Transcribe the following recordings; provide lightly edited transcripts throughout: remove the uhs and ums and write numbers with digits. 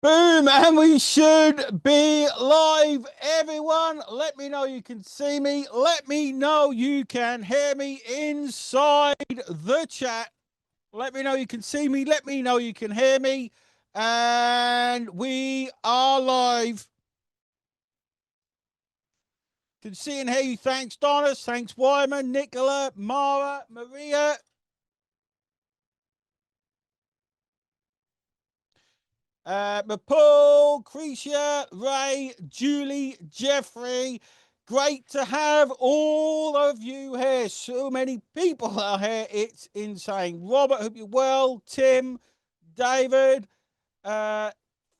Boom, and we should be live. Everyone, let me know you can see me. Let me know you can hear me inside the chat. Let me know you can see me. Let me know you can hear me. And we are live. Can see and hear you. Thanks, Donna. Thanks, Wyman, Nicola, Mara, Maria. Paul, Cretia, Ray, Julie, Jeffrey. Great to have all of you here. So many people are here. It's insane. Robert, hope you're well. Tim, David,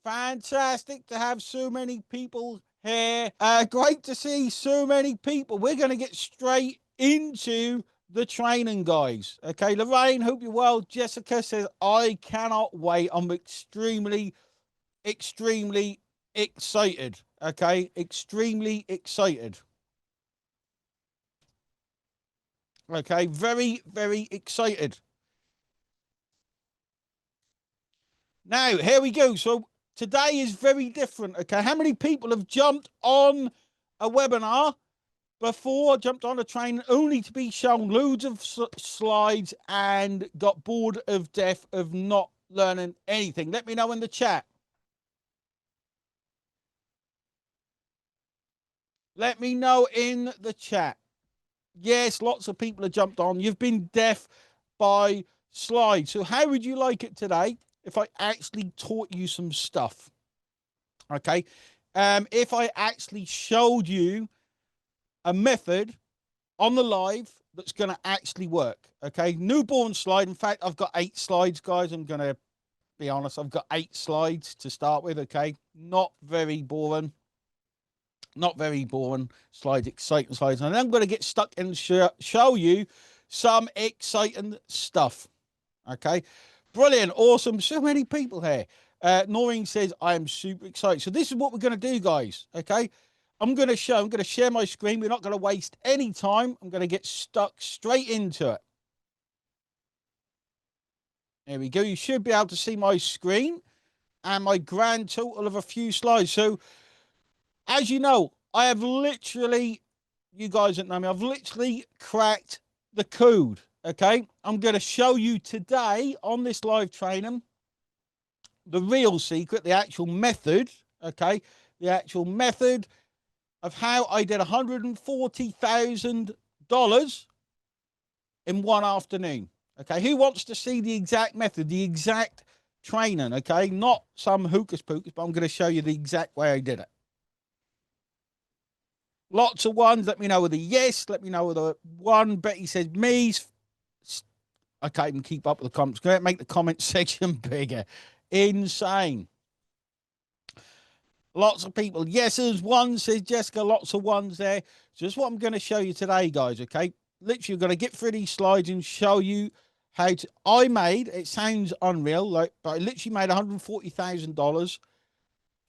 fantastic to have so many people here. Great to see so many people. We're going to get straight into the training, guys. Okay, Lorraine, hope you're well. Jessica says, I cannot wait. I'm extremely excited. Okay, extremely excited. Okay, very excited. Now, here we go. So today is very different. Okay, how many people have jumped on a webinar before, jumped on a train only to be shown loads of slides and got bored of death of not learning anything? Let me know in the chat. Let me know in the chat. Yes, lots of people have jumped on. You've been deaf by slides. So how would you like it today if I actually taught you some stuff? Okay. If I actually showed you a method on the live that's going to actually work. Okay. Newborn slide. In fact, I've got 8 slides, guys. I'm going to be honest. I've got 8 slides to start with. Okay. Not very boring. Not very boring slides, exciting slides. And I'm going to get stuck and show you some exciting stuff. Okay. Brilliant. Awesome. So many people here. Noreen says, I am super excited. So this is what we're going to do, guys. Okay. I'm going to share my screen. We're not going to waste any time. I'm going to get stuck straight into it. There we go. You should be able to see my screen and my grand total of a few slides. So as you know, I have literally, you guys that know me, I've literally cracked the code. Okay. I'm going to show you today on this live training the real secret, the actual method. Okay. The actual method of how I did $140,000 in one afternoon. Okay. Who wants to see the exact method, the exact training? Okay. Not some hocus pocus, but I'm going to show you the exact way I did it. Lots of ones. Let me know with a yes. Let me know with a one. Betty says me. I can't even keep up with the comments. Going to make the comment section bigger. Insane. Lots of people. Yes, there's one, says Jessica. Lots of ones there. So that's what I'm going to show you today, guys. Okay. Literally, going to get through these slides and show you how to. I made, it sounds unreal, like, but I literally made $140,000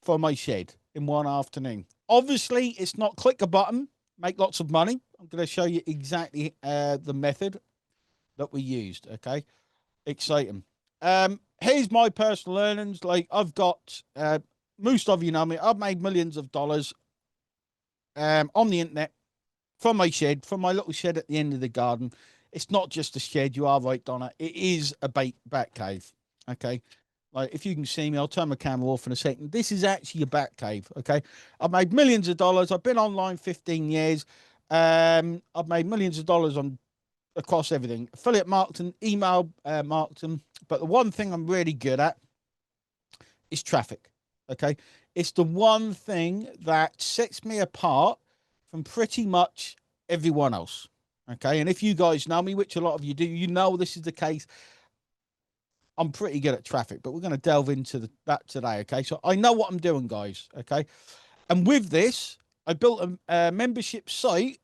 for my shed in one afternoon. Obviously, it's not click a button, make lots of money. I'm going to show you exactly the method that we used. Okay, exciting. Here's my personal earnings. Like I've got, most of you know me. I've made millions of dollars on the internet from my shed, from my little shed at the end of the garden. It's not just a shed. You are right, Donna. It is a bat cave. Okay. Like if you can see me, I'll turn my camera off in a second. This is actually a bat cave. Okay. I've made millions of dollars. I've been online 15 years. I've made millions of dollars on across everything. Affiliate marketing, email marketing. But the one thing I'm really good at is traffic. Okay. It's the one thing that sets me apart from pretty much everyone else. Okay. And if you guys know me, which a lot of you do, you know this is the case. I'm pretty good at traffic, but we're going to delve into that today. Okay. So I know what I'm doing, guys. Okay. And with this, I built a membership site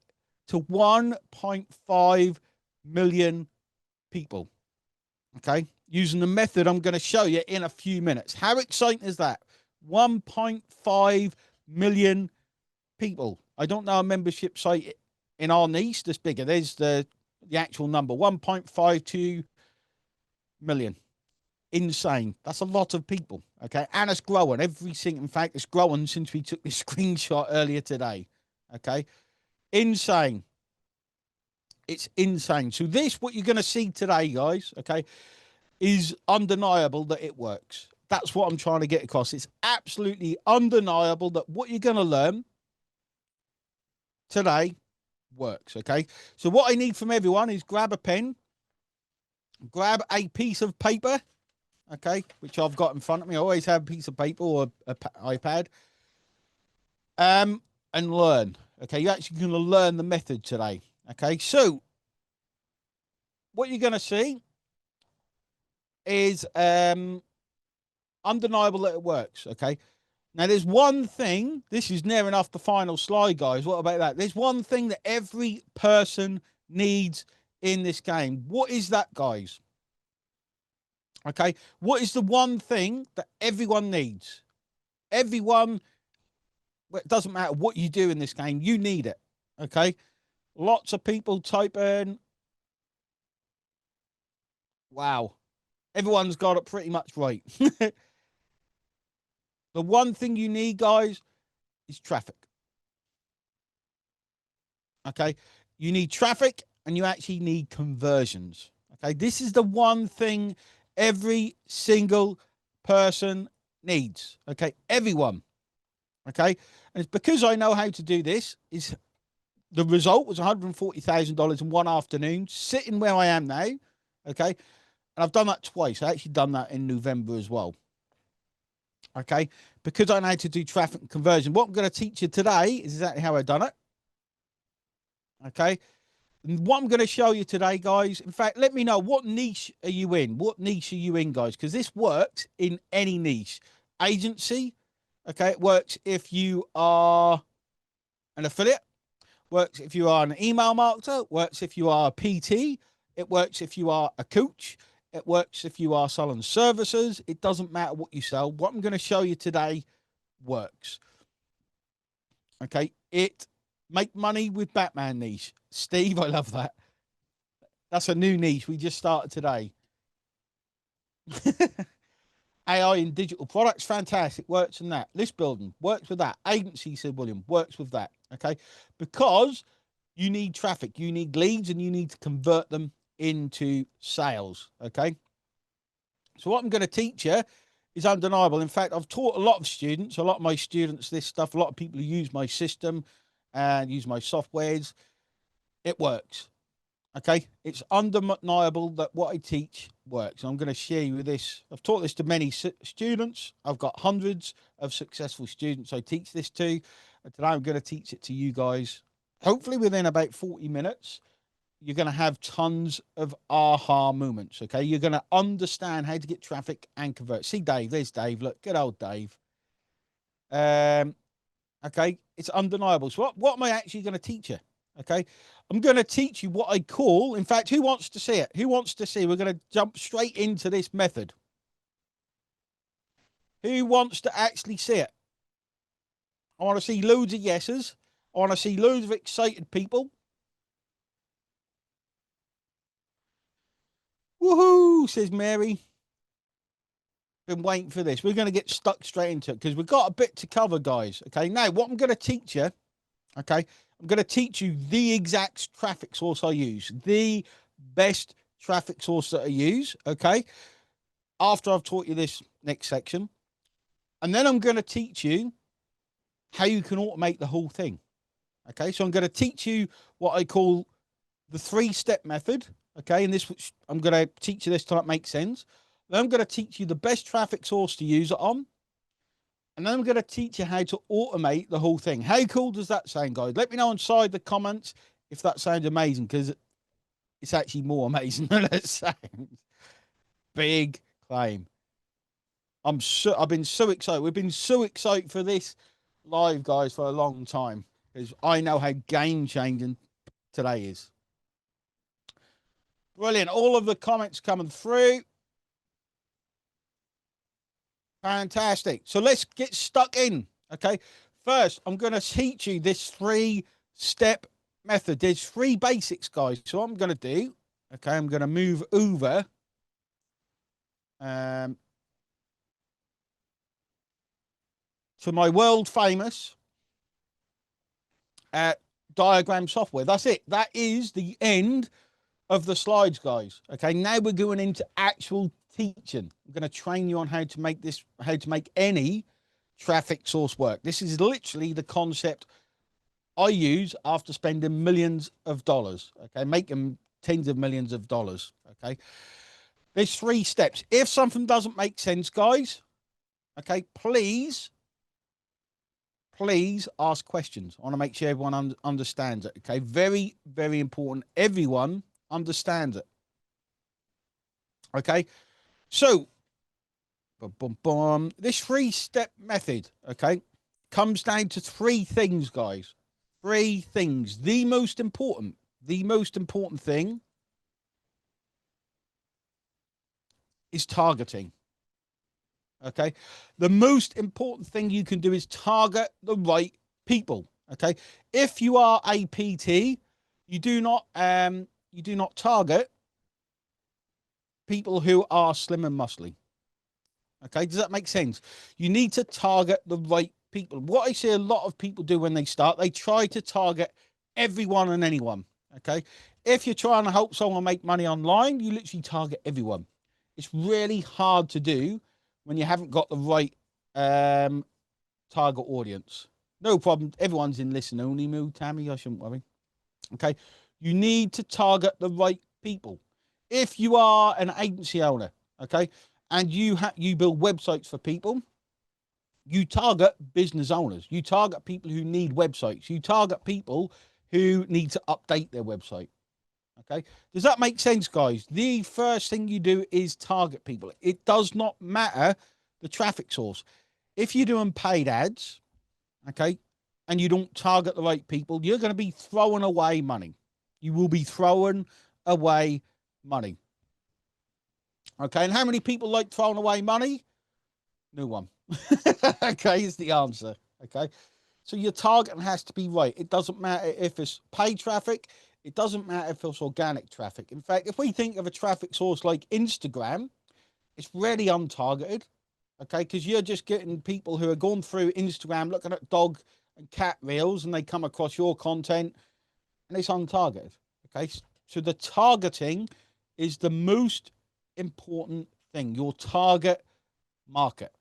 to 1.5 million people. Okay. Using the method I'm going to show you in a few minutes. How exciting is that? 1.5 million people. I don't know a membership site in our niche that's bigger. There's the actual number, 1.52 million. insane. That's a lot of people. Okay. And it's growing every single, in fact, it's growing since we took this screenshot earlier today. Okay. Insane. It's insane. So this, what you're going to see today, guys, okay, is undeniable that it works. That's what I'm trying to get across. It's absolutely undeniable that what you're going to learn today works. Okay. So what I need from everyone is grab a pen, grab a piece of paper, okay, which I've got in front of me. I always have a piece of paper or a iPad, and learn. Okay. You're actually going to learn the method today. Okay. So what you're going to see is undeniable that it works. Okay. Now, there's one thing. This is near enough the final slide, guys. What about that? There's one thing that every person needs in this game. What is that, guys? Okay. What is the one thing that everyone needs? Everyone, it doesn't matter what you do in this game, you need it. Okay. Lots of people type in. Wow. Everyone's got it pretty much right. The one thing you need, guys, is traffic. Okay. You need traffic and you actually need conversions. Okay. This is the one thing every single person needs. Okay. Everyone. Okay. And it's because I know how to do this. Is the result was $140,000 in one afternoon, sitting where I am now. Okay. And I've done that twice. I actually done that in November as well. Okay. Because I know how to do traffic and conversion. What I'm going to teach you today is exactly how I've done it. Okay. And what I'm going to show you today, guys, in fact, let me know, what niche are you in? What niche are you in, guys? Because this works in any niche. Agency, okay, it works if you are an affiliate, works if you are an email marketer, works if you are a PT, it works if you are a coach, it works if you are selling services. It doesn't matter what you sell. What I'm going to show you today works. Okay, it make money with Batman niche. Steve, I love that. That's a new niche we just started today. AI in digital products, fantastic. Works in that. List building works with that. Agency, said William, works with that. Okay, because you need traffic, you need leads, and you need to convert them into sales. Okay, so what I'm going to teach you is undeniable. In fact, I've taught a lot of students, a lot of my students, this stuff. A lot of people who use my system and use my softwares. It works. Okay, it's undeniable that what I teach works. I'm going to share you with this. I've taught this to many students. I've got hundreds of successful students I teach this to. And today I'm going to teach it to you guys. Hopefully within about 40 minutes, you're going to have tons of aha moments. Okay, you're going to understand how to get traffic and convert. See Dave, there's Dave. Look, good old Dave. Okay, it's undeniable. So what am I actually going to teach you? Okay, I'm going to teach you what I call, in fact, who wants to see it? Who wants to see? We're going to jump straight into this method. Who wants to actually see it? I want to see loads of yeses. I want to see loads of excited people. Woohoo, says Mary. Been waiting for this. We're going to get stuck straight into it because we've got a bit to cover, guys. Okay, now what I'm going to teach you, okay, I'm going to teach you the exact traffic source I use, the best traffic source that I use, okay, after I've taught you this next section. And then I'm going to teach you how you can automate the whole thing. Okay, so I'm going to teach you what I call the 3-step method. Okay, and this, I'm going to teach you this till it makes sense. Then I'm going to teach you the best traffic source to use it on. And then I'm going to teach you how to automate the whole thing. How cool does that sound, guys? Let me know inside the comments if that sounds amazing, because it's actually more amazing than it sounds. Big claim. I've been so excited. We've been so excited for this live, guys, for a long time, because I know how game changing today is. Brilliant. All of the comments coming through. Fantastic. So let's get stuck in. Okay. First, I'm going to teach you this 3-step method. There's 3 basics, guys. So what I'm going to do, okay, I'm going to move over to my world famous diagram software. That's it. That is the end of the slides, guys. Okay, now we're going into actual teaching. I'm going to train you on how to make this, how to make any traffic source work. This is literally the concept I use after spending millions of dollars. Okay, making tens of millions of dollars. Okay, there's 3 steps. If something doesn't make sense, guys, okay, please ask questions. I want to make sure everyone understands it. Okay, very, very important. Everyone understands it. Okay, so this 3-step method, okay, comes down to 3 things, guys. 3 things. The most important thing is targeting. Okay, the most important thing you can do is target the right people. Okay, if you are a PT, you do not target people who are slim and muscly. Okay, does that make sense? You need to target the right people. What I see a lot of people do when they start, they try to target everyone and anyone. Okay, if you're trying to help someone make money online, you literally target everyone. It's really hard to do when you haven't got the right target audience. No problem. Everyone's in listen only mood, Tammy. I shouldn't worry. Okay, you need to target the right people. If you are an agency owner, okay, and you build websites for people, you target business owners. You target people who need websites. You target people who need to update their website. Okay, does that make sense, guys? The first thing you do is target people. It does not matter the traffic source. If you're doing paid ads, okay, and you don't target the right people, you're going to be throwing away money. You will be throwing away money. Okay, and how many people like throwing away money? No one. Okay, is the answer. Okay, so your targeting has to be right. It doesn't matter if it's paid traffic. It doesn't matter if it's organic traffic. In fact, if we think of a traffic source like Instagram, it's really untargeted. Okay, because you're just getting people who are going through Instagram looking at dog and cat reels, and they come across your content, and it's untargeted. Okay, so the targeting is the most important thing. Your target market.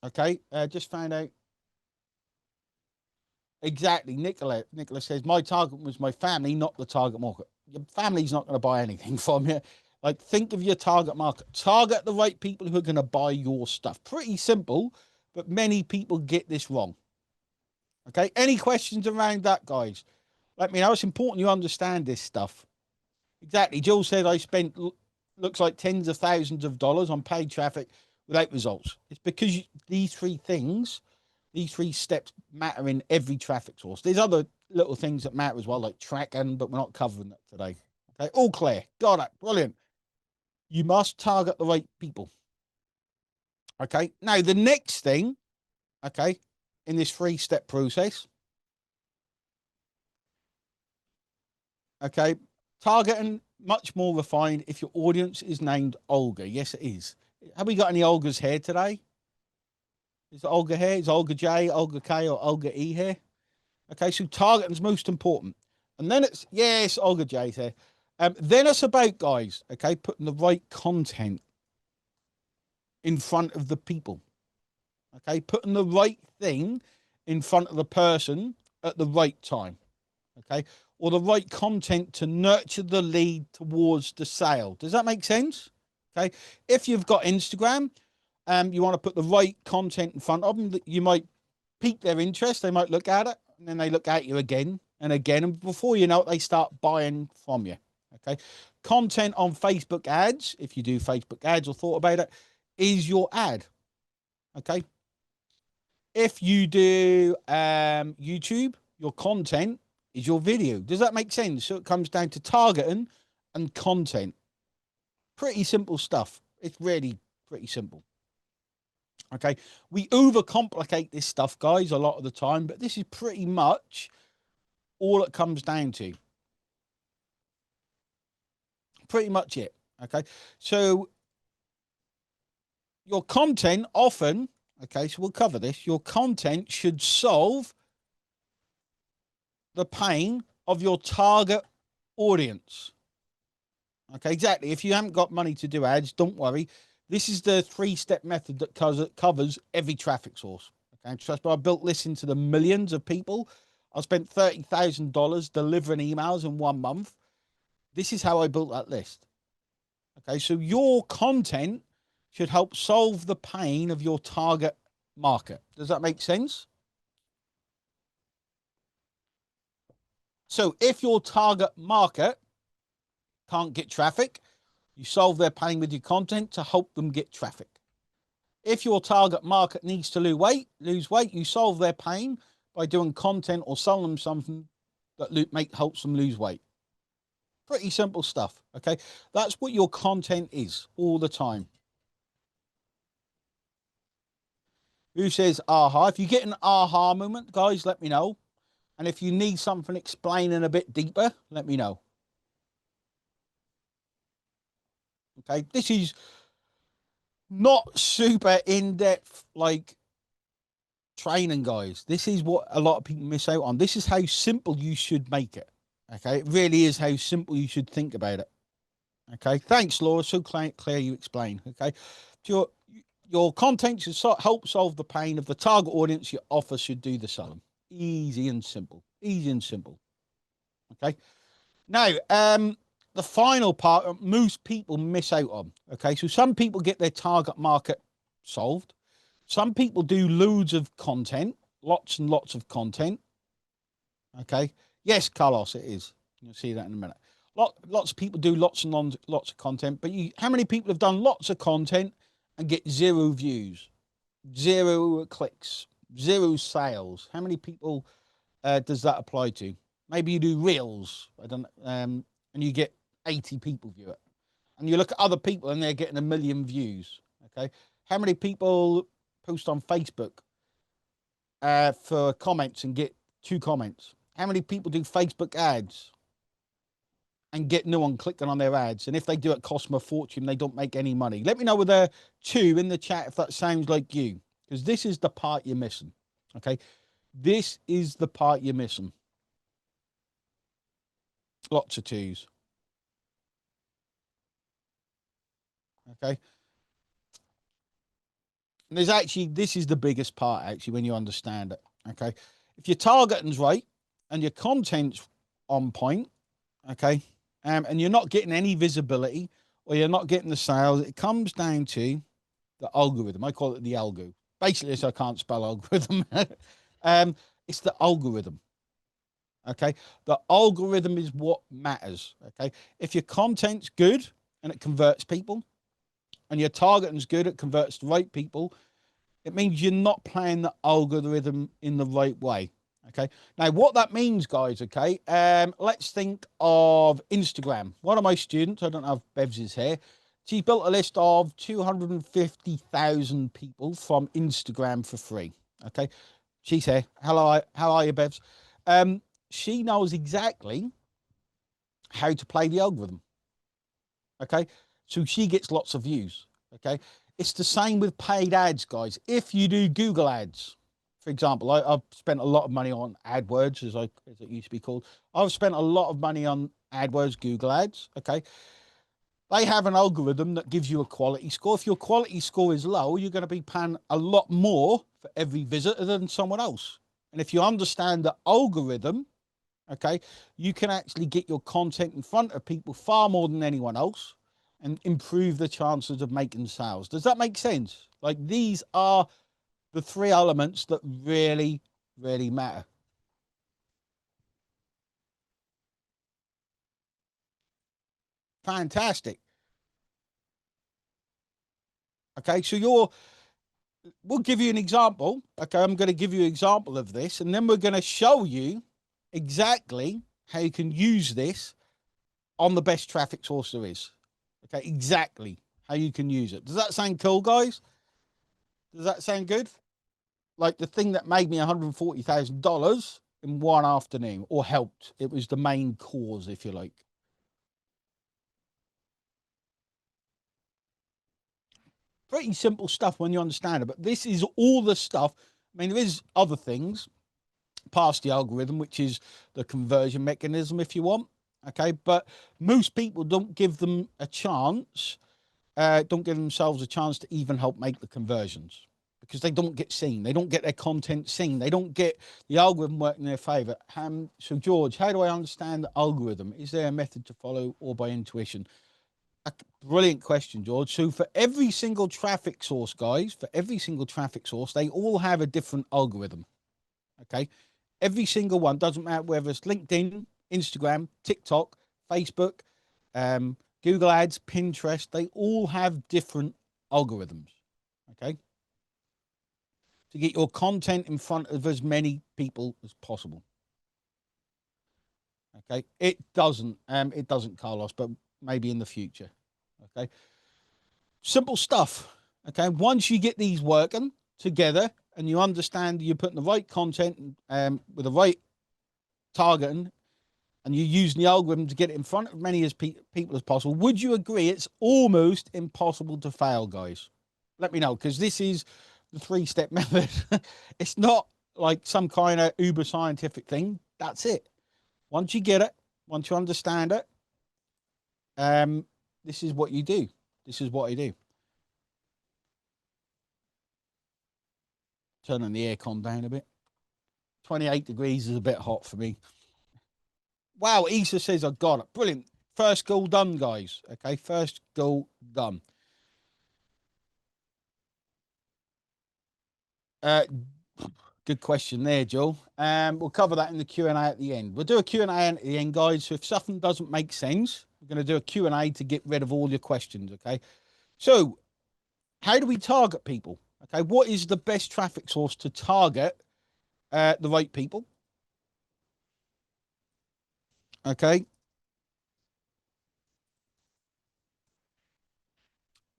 Okay, just found out exactly. Nicola says my target was my family, not the target market. Your family's not going to buy anything from you. Like, think of your target market. Target the right people who are going to buy your stuff. Pretty simple, but many people get this wrong. Okay, any questions around that, guys? Let me know. It's important you understand this stuff. Exactly. Jill said I spent, looks like tens of thousands of dollars on paid traffic without results. It's because these 3 things, these 3 steps matter in every traffic source. There's other little things that matter as well, like tracking, but we're not covering that today. Okay, all clear. Got it. Brilliant. You must target the right people. Okay, now the next thing, okay, in this 3-step process, okay, targeting much more refined if your audience is named Olga. Yes, it is. Have we got any Olgas here today? Is it Olga here? Is Olga J, Olga K, or Olga E here? Okay, so targeting is most important. And then it's, yes, Olga J's here. Then it's about, guys, okay, putting the right content in front of the people. Okay, putting the right thing in front of the person at the right time. Okay, or the right content to nurture the lead towards the sale. Does that make sense? Okay, if you've got Instagram, you want to put the right content in front of them, that you might pique their interest. They might look at it, and then they look at you again and again, and before you know it, they start buying from you. Okay, content on Facebook ads, if you do Facebook ads or thought about it, is your ad. Okay, if you do YouTube, your content is your video. Does that make sense? So it comes down to targeting and content. Pretty simple stuff. It's really pretty simple. Okay, we overcomplicate this stuff, guys, a lot of the time, but this is pretty much all it comes down to. Pretty much it. Okay, so your content often, okay, so we'll cover this. Your content should solve the pain of your target audience. Okay, exactly. If you haven't got money to do ads, don't worry. This is the 3-step method that covers every traffic source. Okay, trust me, I built this into the millions of people. I spent $30,000 delivering emails in 1 month. This is how I built that list. Okay, so your content should help solve the pain of your target market. Does that make sense? So if your target market can't get traffic, you solve their pain with your content to help them get traffic. If your target market needs to lose weight, you solve their pain by doing content or selling them something that helps them lose weight. Pretty simple stuff. Okay, that's what your content is all the time. Who says aha? If you get an aha moment, guys, let me know. And if you need something explaining a bit deeper, let me know. Okay, this is not super in-depth like training, guys. This is what a lot of people miss out on. This is how simple you should make it. Okay, it really is how simple you should think about it. Okay, thanks, Laura. So clear you explain. Okay, your content should help solve the pain of the target audience. Your offer should do the selling. Easy and simple. Easy and simple. Okay. Now, the final part most people miss out on. Okay, so some people get their target market solved. Some people do loads of content, lots and lots of content. Okay. Yes, Carlos, it is. You'll see that in a minute. Lots of people do lots of content, but how many people have done lots of content and get 0 views, 0 clicks, 0 sales? How many people does that apply to? Maybe you do reels, and you get 80 people view it, and you look at other people and they're getting 1 million views. Okay, how many people post on Facebook for comments and get 2 comments? How many people do Facebook ads and get no one clicking on their ads? And if they do, it costs them a fortune. They don't make any money. Let me know with a 2 in the chat if that sounds like you, because this is the part you're missing. Okay, this is the part you're missing. Lots of 2s. Okay. And this is the biggest part, actually, when you understand it. Okay. If your targeting's right and your content's on point, okay, and you're not getting any visibility or you're not getting the sales, it comes down to the algorithm. I call it the algo. Basically, so I can't spell algorithm. It's the algorithm. Okay. The algorithm is what matters. Okay. If your content's good and it converts people, and your targeting's good, it converts the right people, it means you're not playing the algorithm in the right way. Okay. Now, what that means, guys, okay, let's think of Instagram. One of my students, I don't know if Bevs is here, she built a list of 250,000 people from Instagram for free. Okay. She's here. Hello, how are you, Bevs? She knows exactly how to play the algorithm. Okay. So she gets lots of views. Okay. It's the same with paid ads, guys. If you do Google ads, for example, I've spent a lot of money on AdWords, as it used to be called. I've spent a lot of money on AdWords, Google ads. Okay. They have an algorithm that gives you a quality score. If your quality score is low, you're going to be paying a lot more for every visitor than someone else. And if you understand the algorithm, okay, you can actually get your content in front of people far more than anyone else and improve the chances of making sales. Does that make sense? Like, these are the 3 elements that really, really matter. Fantastic. Okay, so we'll give you an example. Okay, I'm going to give you an example of this, and then we're going to show you exactly how you can use this on the best traffic source there is. Okay, exactly how you can use it. Does that sound cool, guys? Does that sound good? Like the thing that made me $140,000 in 1 afternoon, or helped. It was the main cause, if you like. Pretty simple stuff when you understand it, but this is all the stuff. I mean, there is other things past the algorithm, which is the conversion mechanism, if you want. Okay, but most people don't give them a chance, don't give themselves a chance to even help make the conversions because they don't get seen. They don't get their content seen. They don't get the algorithm working in their favor. So, George, how do I understand the algorithm? Is there a method to follow or by intuition? A brilliant question, George. So, for every single traffic source, guys, for every single traffic source, they all have a different algorithm. Okay. Every single one, doesn't matter whether it's LinkedIn, Instagram, TikTok, Facebook, Google Ads, Pinterest, they all have different algorithms. Okay. To get your content in front of as many people as possible. Okay. It doesn't, Carlos, but maybe in the future. Okay. Simple stuff. Okay. Once you get these working together and you understand you're putting the right content with the right targeting and you're using the algorithm to get it in front of many as people as possible, would you agree it's almost impossible to fail, guys? Let me know, because this is the 3-step method. It's not like some kind of uber scientific thing. That's it. Once you get it, once you understand it, this is what you do. This is what I do. Turning the aircon down a bit. 28 degrees is a bit hot for me. Wow, Issa says I got it. Brilliant. First goal done, guys. Okay, first goal done. Good question there, Joel. We'll cover that in the Q&A at the end. We'll do a Q&A at the end, guys. So if something doesn't make sense, we're going to do a Q&A to get rid of all your questions, okay? So how do we target people? Okay, what is the best traffic source to target the right people? Okay.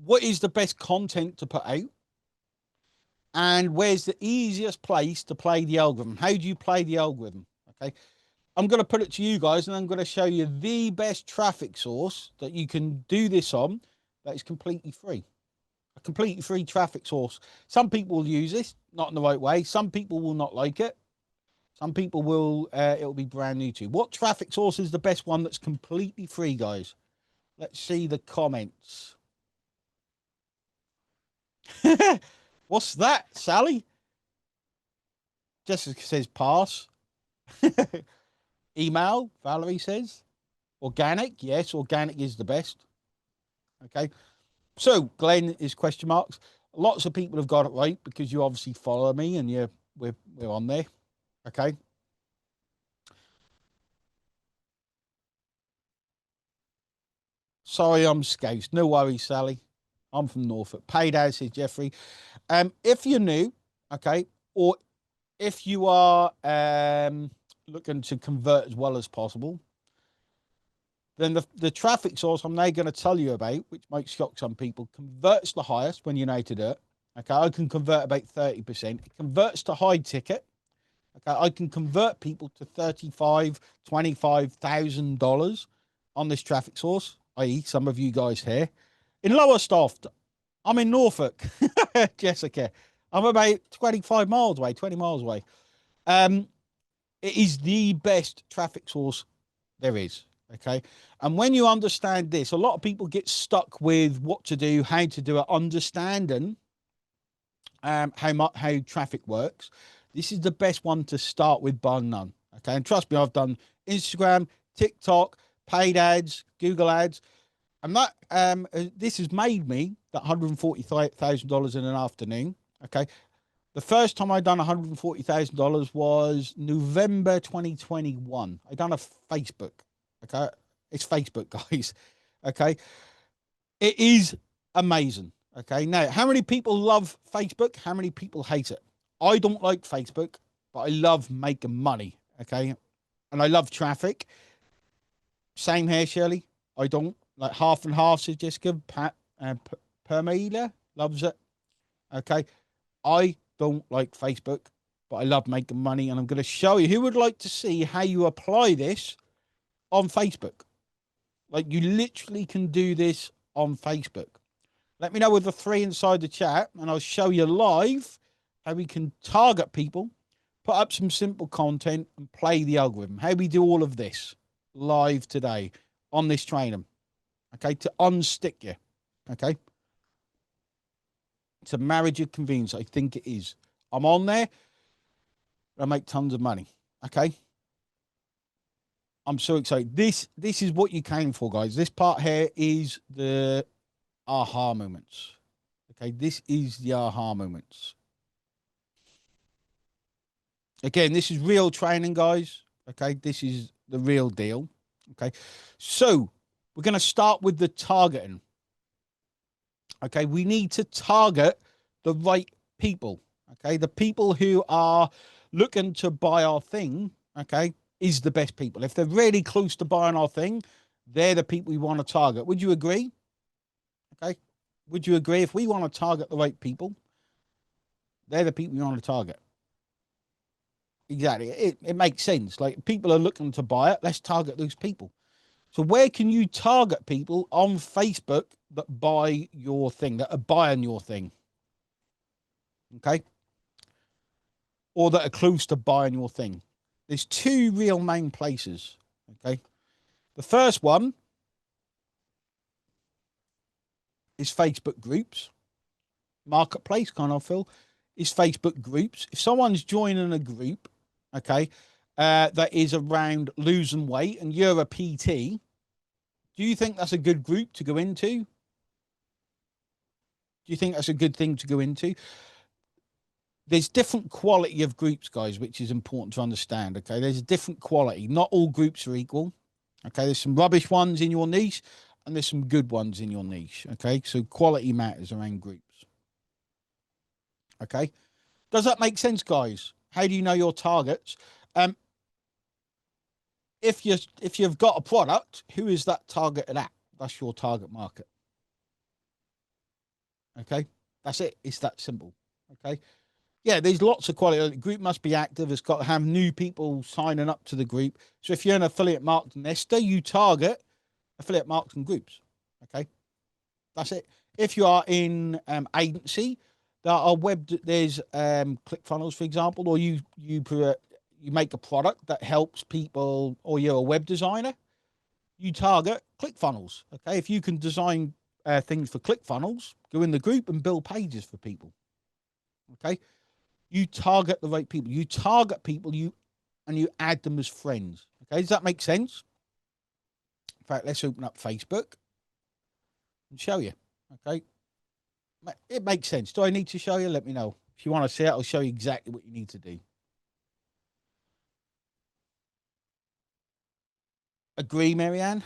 What is the best content to put out? And where's the easiest place to play the algorithm? How do you play the algorithm? Okay. I'm going to put it to you guys, and I'm going to show you the best traffic source that you can do this on that is completely free. A completely free traffic source. Some people will use this, not in the right way. Some people will not like it. Some people will, it'll be brand new to you. What traffic source is the best one that's completely free, guys? Let's see the comments. What's that, Sally? Jessica says pass. Email, Valerie says. Organic, yes, organic is the best. Okay. So Glenn is question marks. Lots of people have got it right because you obviously follow me and we're on there. Okay. Sorry, I'm Scouse. No worries, Sally. I'm from Norfolk. Paid out, says Jeffrey. If you're new, okay, or if you are looking to convert as well as possible, then the traffic source I'm now going to tell you about, which might shock some people, converts the highest when you know to do it. Okay, I can convert about 30%. It converts to high ticket. Okay, I can convert people to $35,000, $25,000 on this traffic source, i.e., some of you guys here. In Lowestoft, I'm in Norfolk, Jessica. I'm about 25 miles away, 20 miles away. It is the best traffic source there is. Okay. And when you understand this, a lot of people get stuck with what to do, how to do it, understanding how traffic works. This is the best one to start with, bar none. Okay. And trust me, I've done Instagram, TikTok, paid ads, Google ads. And that this has made me that $140,000 in an afternoon. Okay. The first time I done $140,000 was November 2021. I done a Facebook. Okay. It's Facebook, guys. Okay. It is amazing. Okay. Now, how many people love Facebook? How many people hate it? I don't like Facebook, but I love making money. Okay. And I love traffic. Same here, Shirley. I don't like half and half, says Jessica. Permela loves it. Okay. I don't like Facebook, but I love making money. And I'm going to show you who would like to see how you apply this on Facebook. Like you literally can do this on Facebook. Let me know with the 3 inside the chat, and I'll show you live how we can target people, put up some simple content, and play the algorithm. How we do all of this live today on this training. Okay, to unstick you. Okay. It's a marriage of convenience. I think it is. I'm on there. I make tons of money. Okay. I'm so excited. This is what you came for, guys. This part here is the aha moments. Okay, this is the aha moments. Again, this is real training, guys. Okay, this is the real deal. Okay, so we're going to start with the targeting. Okay, we need to target the right people. Okay, the people who are looking to buy our thing, okay, is the best people. If they're really close to buying our thing, they're the people we want to target. Would you agree? Okay, would you agree? If we want to target the right people, they're the people we want to target. Exactly. It makes sense. Like, people are looking to buy it. Let's target those people. So where can you target people on Facebook that buy your thing, that are buying your thing? Okay. Or that are close to buying your thing. There's 2 real main places. Okay. The first one is Facebook groups. Marketplace, kind of, Phil, is Facebook groups. If someone's joining a group, okay, that is around losing weight and you're a PT, do you think that's a good group to go into? Do you think that's a good thing to go into? There's different quality of groups, guys, which is important to understand. Okay, there's a different quality. Not all groups are equal. Okay, there's some rubbish ones in your niche and there's some good ones in your niche. Okay, so quality matters around groups. Okay, does that make sense, guys? How do you know your targets? If you've got a product, who is that targeted at? That's your target market. Okay, that's it. It's that simple. Okay, yeah, there's lots of quality. The group must be active. It's got to have new people signing up to the group. So if you're an affiliate marketing nester, you target affiliate marketing groups. Okay, that's it. If you are in agency, there are there's ClickFunnels, for example, or you make a product that helps people, or you're a web designer, you target ClickFunnels. Okay, if you can design things for ClickFunnels, go in the group and build pages for people. Okay, you target the right people. You target people, and you add them as friends. Okay, does that make sense? In fact, let's open up Facebook and show you. Okay, it makes sense. Do I need to show you? Let me know. If you want to see it, I'll show you exactly what you need to do. Agree, Marianne?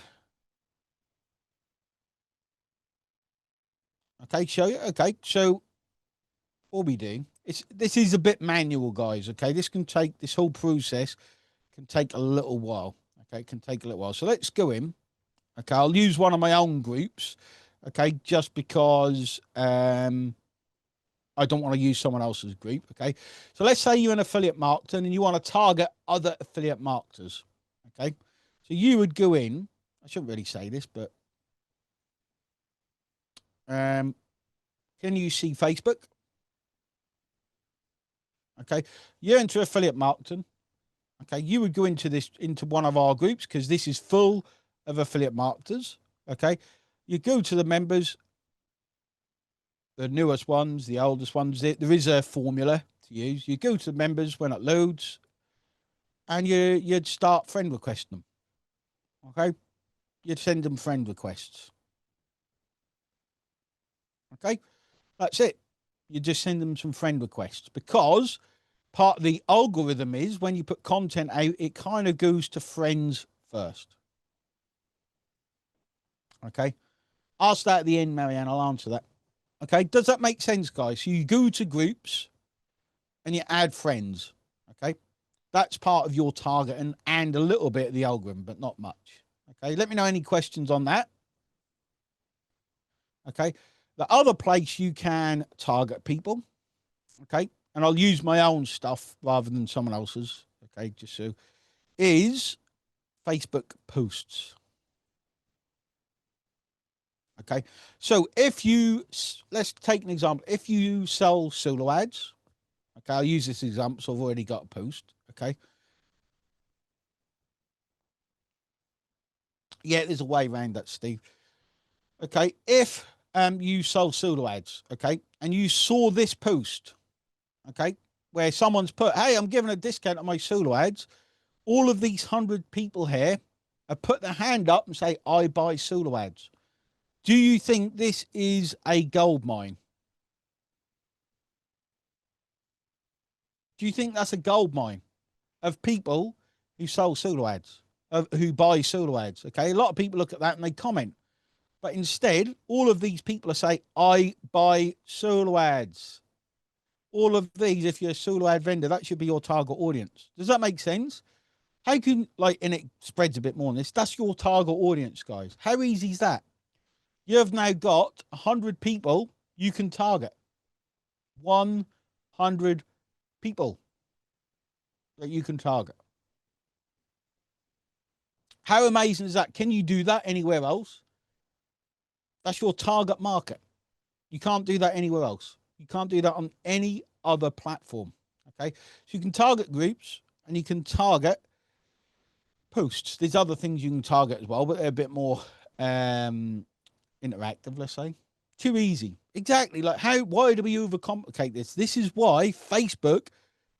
Okay, show you. Okay, so what we do, this is a bit manual, guys. Okay, this whole process can take a little while. Okay, it can take a little while. So let's go in. Okay, I'll use one of my own groups. Okay, just because I don't want to use someone else's group. Okay, so let's say you're an affiliate marketer and you want to target other affiliate marketers. Okay, so you would go in. I shouldn't really say this, but can you see Facebook? Okay, you're into affiliate marketing. Okay, you would go into one of our groups because this is full of affiliate marketers. Okay, you go to the members, the newest ones, the oldest ones. There is a formula to use. You go to the members when it loads, and you'd start friend requesting them. Okay, you'd send them friend requests. Okay, that's it. You just send them some friend requests, because part of the algorithm is when you put content out, it kind of goes to friends first. Okay, ask that at the end, Marianne. I'll answer that. Okay, does that make sense, guys? So you go to groups and you add friends. Okay, that's part of your target and a little bit of the algorithm, but not much. Okay, let me know any questions on that. Okay, the other place you can target people, okay, and I'll use my own stuff rather than someone else's, okay, just so, is Facebook posts. Okay. So if you, let's take an example. If you sell solo ads, okay, I'll use this example. So I've already got a post. Okay. Yeah, there's a way around that, Steve. Okay. If you sell solo ads, okay, and you saw this post, okay, where someone's put, hey, I'm giving a discount on my solo ads, all of these 100 people here have put their hand up and say, I buy solo ads. Do you think this is a gold mine? Do you think that's a gold mine of people who sell solo ads, who buy solo ads? Okay, a lot of people look at that and they comment, but instead, all of these people are saying, I buy solo ads. All of these, if you're a solo ad vendor, that should be your target audience. Does that make sense? How can, like, and it spreads a bit more on this, that's your target audience, guys. How easy is that? You've now got 100 people you can target. 100 people that you can target. How amazing is that? Can you do that anywhere else? That's your target market. You can't do that anywhere else. You can't do that on any other platform. Okay. So you can target groups and you can target posts. There's other things you can target as well, but they're a bit more interactive, let's say. Too easy. Exactly. Like, why do we overcomplicate this? This is why Facebook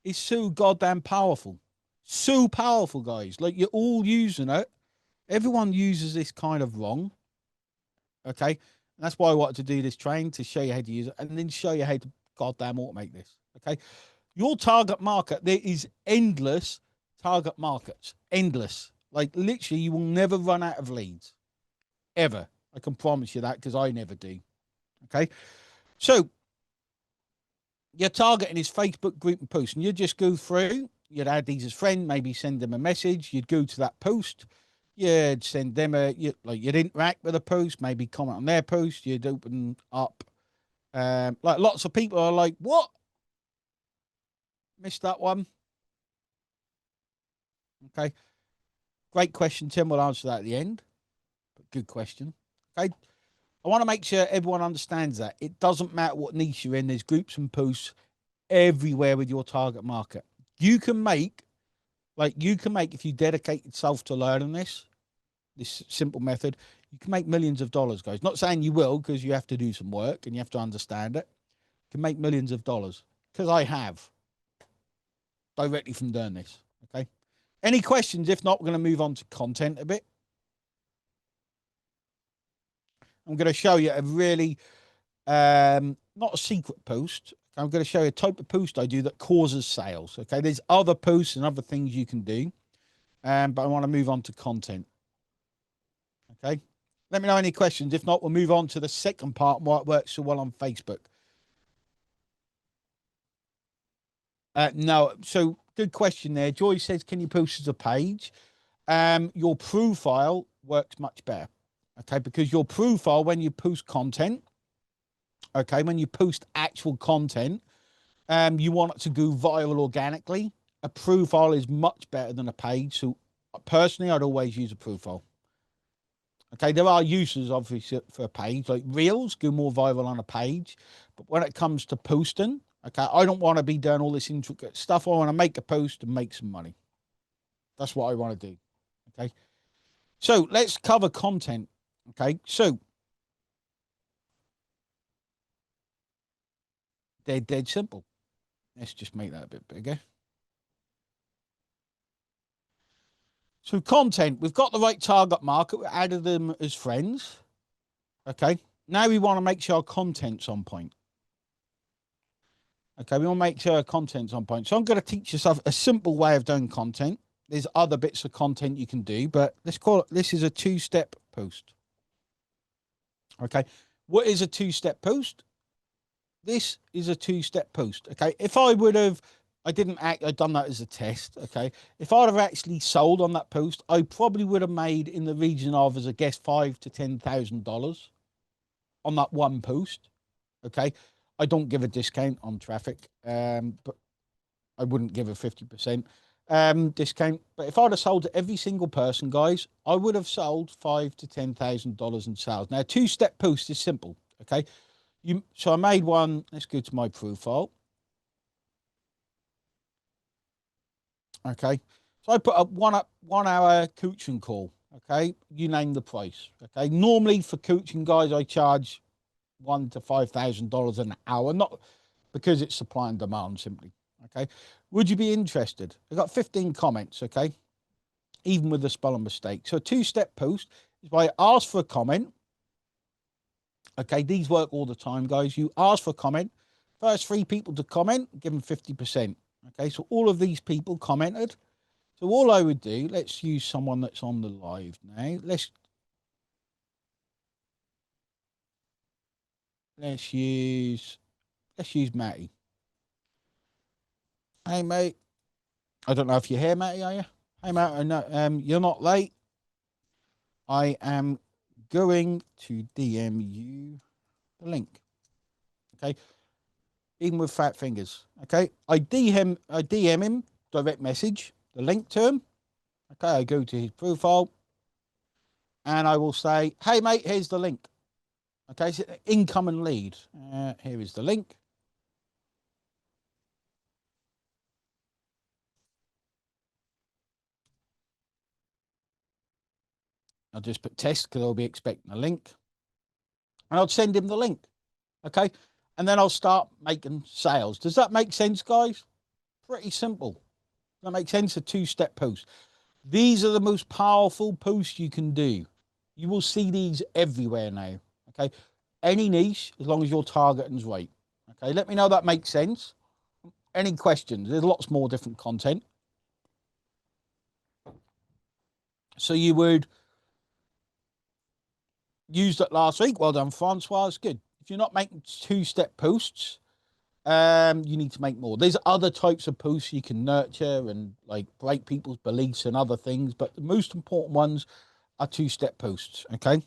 is so goddamn powerful. So powerful, guys. Like, you're all using it. Everyone uses this kind of wrong. Okay. And that's why I wanted to do this training, to show you how to use it and then show you how to goddamn automate this. Okay. Your target market, there is endless target markets. Endless. Like, literally, you will never run out of leads. Ever. I can promise you that, because I never do. Okay. So your targeting is Facebook group and post, and you just go through, you'd add these as friend, maybe send them a message, you'd go to that post, you'd send them you'd interact with a post, maybe comment on their post, you'd open up, like, lots of people are like, what? Missed that one. Okay. Great question, Tim. We'll answer that at the end. But good question. Okay. I want to make sure everyone understands that. It doesn't matter what niche you're in, there's groups and posts everywhere with your target market. You can make, if you dedicate yourself to learning this simple method, you can make millions of dollars, guys. Not saying you will, because you have to do some work and you have to understand it. You can make millions of dollars, because I have, directly from doing this. Okay. Any questions? If not, we're going to move on to content a bit. I'm going to show you a really, not a secret post. I'm going to show you a type of post I do that causes sales. Okay. There's other posts and other things you can do. But I want to move on to content. Okay. Let me know any questions. If not, we'll move on to the second part and why it works so well on Facebook. No. So good question there. Joy says, can you post as a page? Your profile works much better. Okay. Because your profile, when you post content, okay, when you post actual content, you want it to go viral organically. A profile is much better than a page. So personally, I'd always use a profile. Okay, there are uses obviously for a page, like reels go more viral on a page. But when it comes to posting, okay, I don't want to be doing all this intricate stuff. I want to make a post and make some money. That's what I want to do. Okay. So let's cover content. Okay. So they're dead simple. Let's just make that a bit bigger. So content, we've got the right target market. We added them as friends. Okay. Now we want to make sure our content's on point. Okay, we want to make sure our content's on point. So I'm going to teach yourself a simple way of doing content. There's other bits of content you can do, but let's call it, this is a two-step post. Okay. What is a two-step post? This is a two-step post. Okay. If I would have, I'd done that as a test. Okay. If I'd have actually sold on that post, I probably would have made in the region of, as a guess, $5,000 to $10,000 on that one post. Okay. I don't give a discount on traffic, but I wouldn't give a 50%. discount. But if I'd have sold to every single person, guys, I would have sold $5,000 to $10,000 in sales. Now, two-step post is simple. Okay, so I made one. Let's go to my profile. Okay, so I put up 1 hour coaching call. Okay, you name the price. Okay, normally for coaching, guys, I charge $1,000 to $5,000 an hour, not because it's supply and demand simply. Okay, would you be interested? I got 15 comments. Okay, even with the spelling mistake. So a two-step post is by ask for a comment. Okay, these work all the time, guys. You ask for a comment. First 3 people to comment, give them 50%. Okay, so all of these people commented. So all I would do, let's use someone that's on the live now. Let's use Matty. Hey mate, I don't know if you're here, Matty, are you? Hey Matt, I know you're not late. I am going to DM you the link. Okay, even with fat fingers. Okay, I DM him direct message the link to him. Okay, I go to his profile and I will say, hey mate, here's the link. Okay, so incoming lead. Here is the link. I'll just put test because I'll be expecting a link. And I'll send him the link. Okay, and then I'll start making sales. Does that make sense, guys? Pretty simple. That makes sense. A two-step post. These are the most powerful posts you can do. You will see these everywhere now. Okay, any niche, as long as your targeting's right. Okay, let me know that makes sense. Any questions? There's lots more different content. So you would use that last week. Well done, Francois. It's good. If you're not making two-step posts, you need to make more. There's other types of posts you can nurture and like break people's beliefs and other things, but the most important ones are two-step posts. Okay,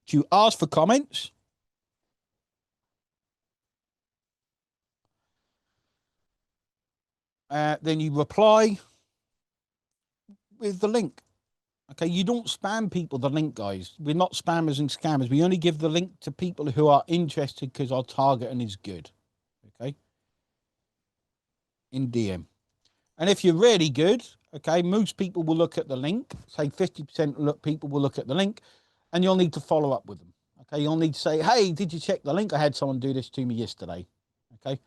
so you ask for comments. Then you reply with the link. Okay, you don't spam people the link, guys. We're not spammers and scammers. We only give the link to people who are interested because our targeting is good. Okay, in DM. And if you're really good, okay, most people will look at the link. Say 50% people will look at the link, and you'll need to follow up with them. Okay, you'll need to say, hey, did you check the link? I had someone do this to me yesterday. Okay.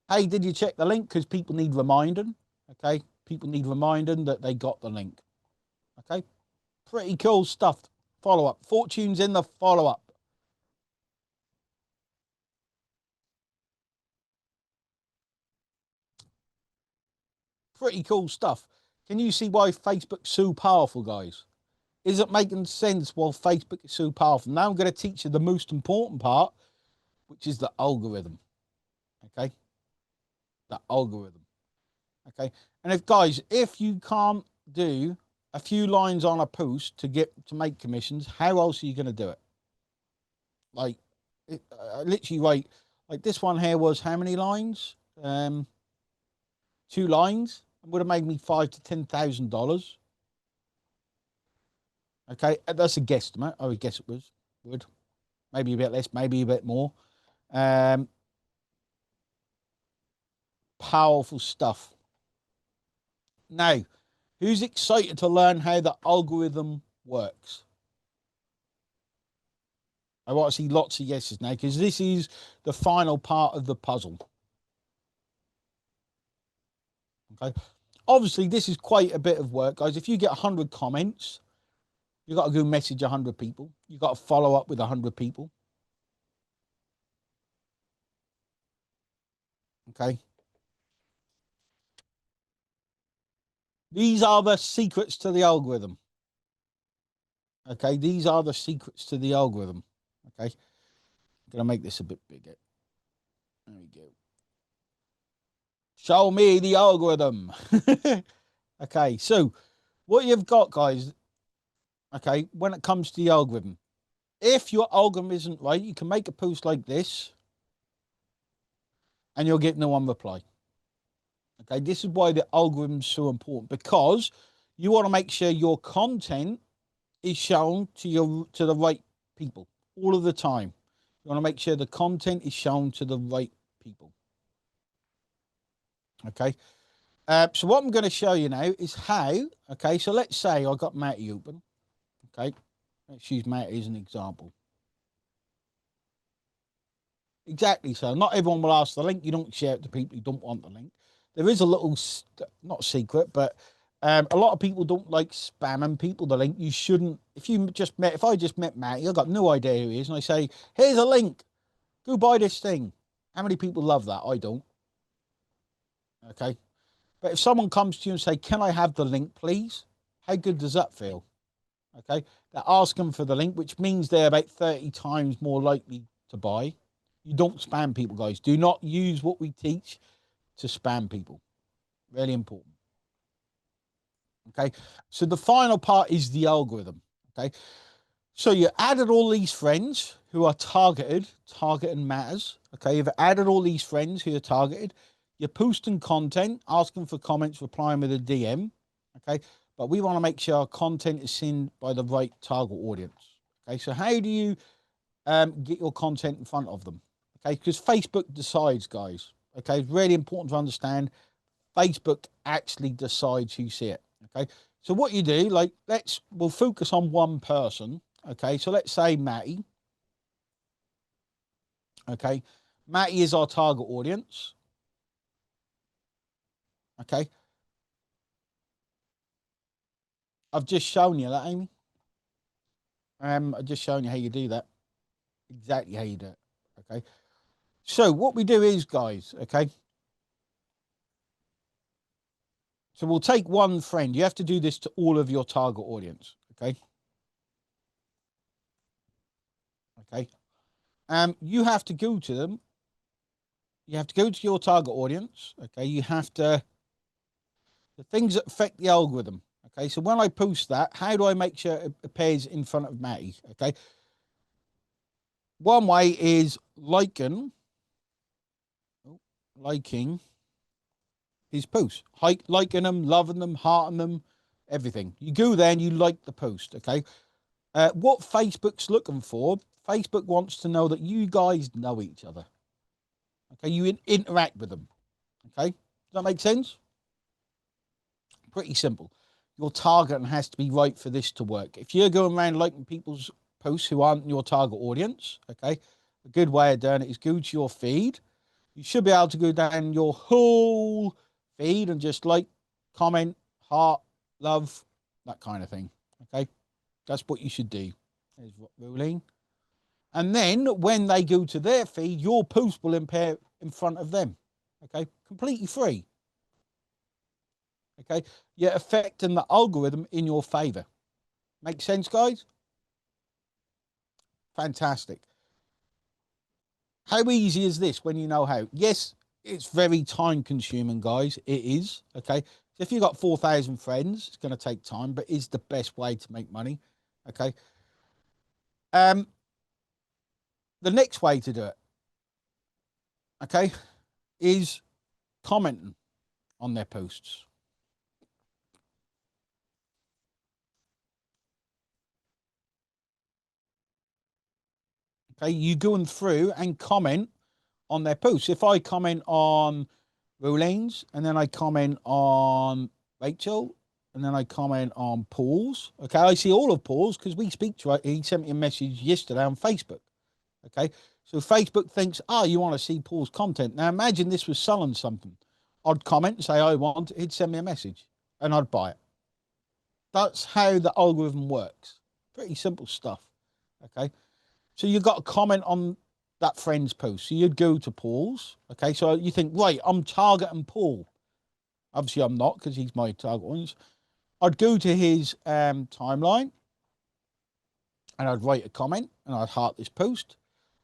Hey, did you check the link? Because people need reminding. Okay, people need reminding that they got the link. Okay, pretty cool stuff. Follow up. Fortune's in the follow up. Pretty cool stuff. Can you see why Facebook's so powerful, guys? Is it making sense why Facebook is so powerful? Now I'm going to teach you the most important part, which is the algorithm. Okay, the algorithm. Okay, and if you can't do a few lines on a post to make commissions, how else are you going to do it? Like, literally, right? Like this one here was how many lines? 2 lines. It would have made me $5,000 to $10,000. Okay, that's a guesstimate. I would guess it would maybe a bit less, maybe a bit more. Um, Powerful stuff. Now, who's excited to learn how the algorithm works? I want to see lots of yeses now because this is the final part of the puzzle. Okay. Obviously, this is quite a bit of work, guys. If you get 100 comments, you've got to go message 100 people. You've got to follow up with 100 people. Okay. These are the secrets to the algorithm. Okay. These are the secrets to the algorithm. Okay. I'm going to make this a bit bigger. There we go. Show me the algorithm. Okay. So, what you've got, guys, okay, when it comes to the algorithm, if your algorithm isn't right, you can make a post like this and you'll get no one reply. Okay, this is why the algorithm's so important, because you want to make sure your content is shown to the right people all of the time. You want to make sure the content is shown to the right people. Okay. So what I'm going to show you now is how. Okay. So let's say I got Matty open. Okay. Let's use Matty as an example. Exactly. So not everyone will ask the link. You don't share it to people who don't want the link. There is a little, not secret, but a lot of people don't like spamming people the link. You shouldn't. If I just met Matty, I got no idea who he is, and I say, "Here's a link. Go buy this thing." How many people love that? I don't. Okay. But if someone comes to you and say, "Can I have the link, please?" How good does that feel? Okay. They're asking for the link, which means they're about 30 times more likely to buy. You don't spam people, guys. Do not use what we teach to spam people. Really important. Okay. So the final part is the algorithm. Okay. So you added all these friends who are targeted. Targeting matters. Okay. You've added all these friends who are targeted. You're posting content, asking for comments, replying with a DM. Okay. But we want to make sure our content is seen by the right target audience. Okay. So how do you get your content in front of them? Okay. Because Facebook decides, guys. Okay. It's really important to understand Facebook actually decides who see it. Okay. So what you do, like, we'll focus on one person. Okay. So let's say Matty. Okay. Matty is our target audience. Okay. I've just shown you that, Amy. I've just shown you how you do that. Exactly how you do it. Okay. So what we do is, guys, okay. So we'll take one friend. You have to do this to all of your target audience. Okay. Okay. You have to go to them. You have to go to your target audience. Okay. You have to the things that affect the algorithm. Okay, so when I post that, how do I make sure it appears in front of Matty? Okay, one way is liking his posts, liking them, loving them, hearting them, everything. You go there and you like the post. Okay, what Facebook's looking for? Facebook wants to know that you guys know each other. Okay, you interact with them. Okay, does that make sense? Pretty simple. Your targeting has to be right for this to work. If you're going around liking people's posts who aren't your target audience, okay, a good way of doing it is go to your feed. You should be able to go down your whole feed and just like, comment, heart, love, that kind of thing. Okay, that's what you should do. There's ruling. And then when they go to their feed, your post will appear in front of them. Okay, completely free. Okay, you're affecting the algorithm in your favor. Make sense, guys? Fantastic. How easy is this when you know how? Yes, it's very time consuming, guys. It is. Okay. So if you've got 4,000 friends, it's going to take time, but it's the best way to make money. Okay. Um, the next way to do it, okay, is commenting on their posts. Okay. You going through and comment on their posts. If I comment on Rolene's and then I comment on Rachel and then I comment on Paul's. Okay, I see all of Paul's because we speak to. He sent me a message yesterday on Facebook. Okay, so Facebook thinks, oh, you want to see Paul's content. Now imagine this was selling something. I'd comment and say I want. He'd send me a message and I'd buy it. That's how the algorithm works. Pretty simple stuff. Okay, so you got a comment on that friend's post. So you'd go to Paul's. Okay, so you think, right, I'm targeting Paul. Obviously, I'm not because he's my target audience. I'd go to his timeline and I'd write a comment and I'd heart this post.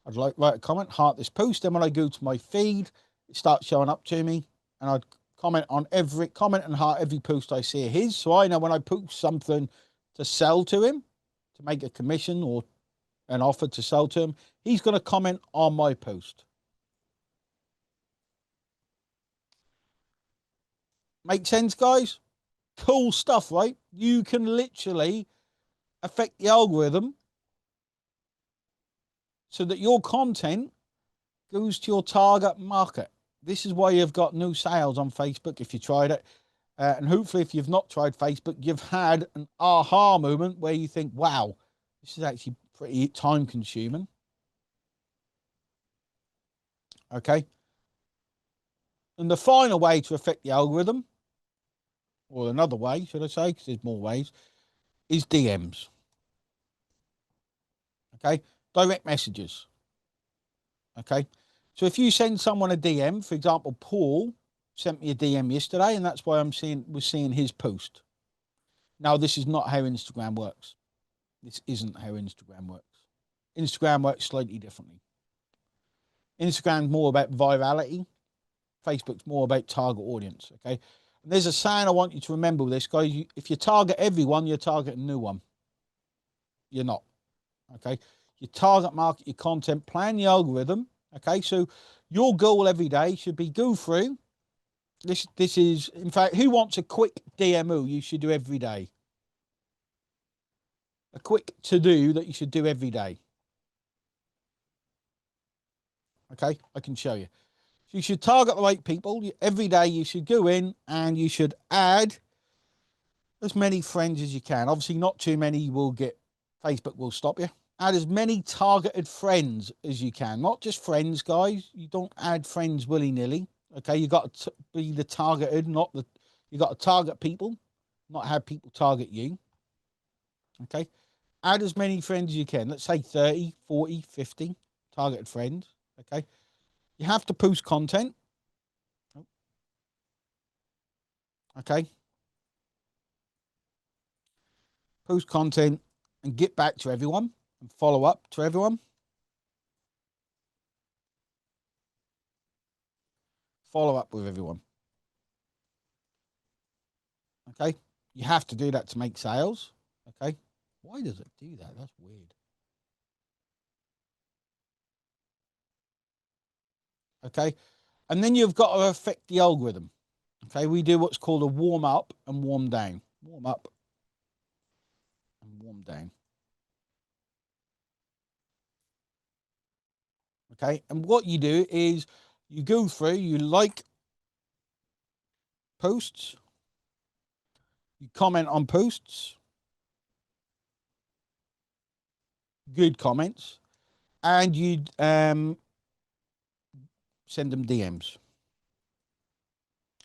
I'd write a comment, heart this post. Then when I go to my feed, it starts showing up to me and I'd comment on every comment and heart every post I see of his. So I know when I post something to sell to him, to make a commission or an offer to sell to him, he's going to comment on my post. Make sense, guys? Cool stuff, right? You can literally affect the algorithm so that your content goes to your target market. This is why you've got new sales on Facebook if you tried it. And hopefully, if you've not tried Facebook, you've had an aha moment where you think, wow, this is actually pretty time consuming. Okay. And the final way to affect the algorithm, or another way, should I say, because there's more ways, is DMs. Okay. Direct messages. Okay. So if you send someone a DM, for example, Paul sent me a DM yesterday, and that's why we're seeing his post. Now, this is not how Instagram works. This isn't how Instagram works. Instagram works slightly differently. Instagram's more about virality. Facebook's more about target audience. Okay. And there's a saying I want you to remember with this, guys. If you target everyone, you're targeting no one. You're not. Okay. You target market your content, plan the algorithm. Okay. So your goal every day should be go through. This is, in fact, who wants a quick DMO you should do every day? A quick to do that you should do every day. Okay. I can show you. So you should target the right people. Every day you should go in and you should add as many friends as you can. Obviously, not too many will get, Facebook will stop you. Add as many targeted friends as you can. Not just friends, guys. You don't add friends willy-nilly. Okay, you got to be the targeted, not the, you got to target people, not have people target you. Okay, add as many friends as you can. Let's say 30, 40, 50 targeted friends. Okay, you have to post content. Okay, post content and get back to everyone and follow up to everyone. Follow up with everyone. Okay. You have to do that to make sales. Okay. Why does it do that? That's weird. Okay. And then you've got to affect the algorithm. Okay. We do what's called a warm up and warm down. Warm up and warm down. Okay. And what you do is you go through, you like posts, you comment on posts, good comments, and you send them DMs.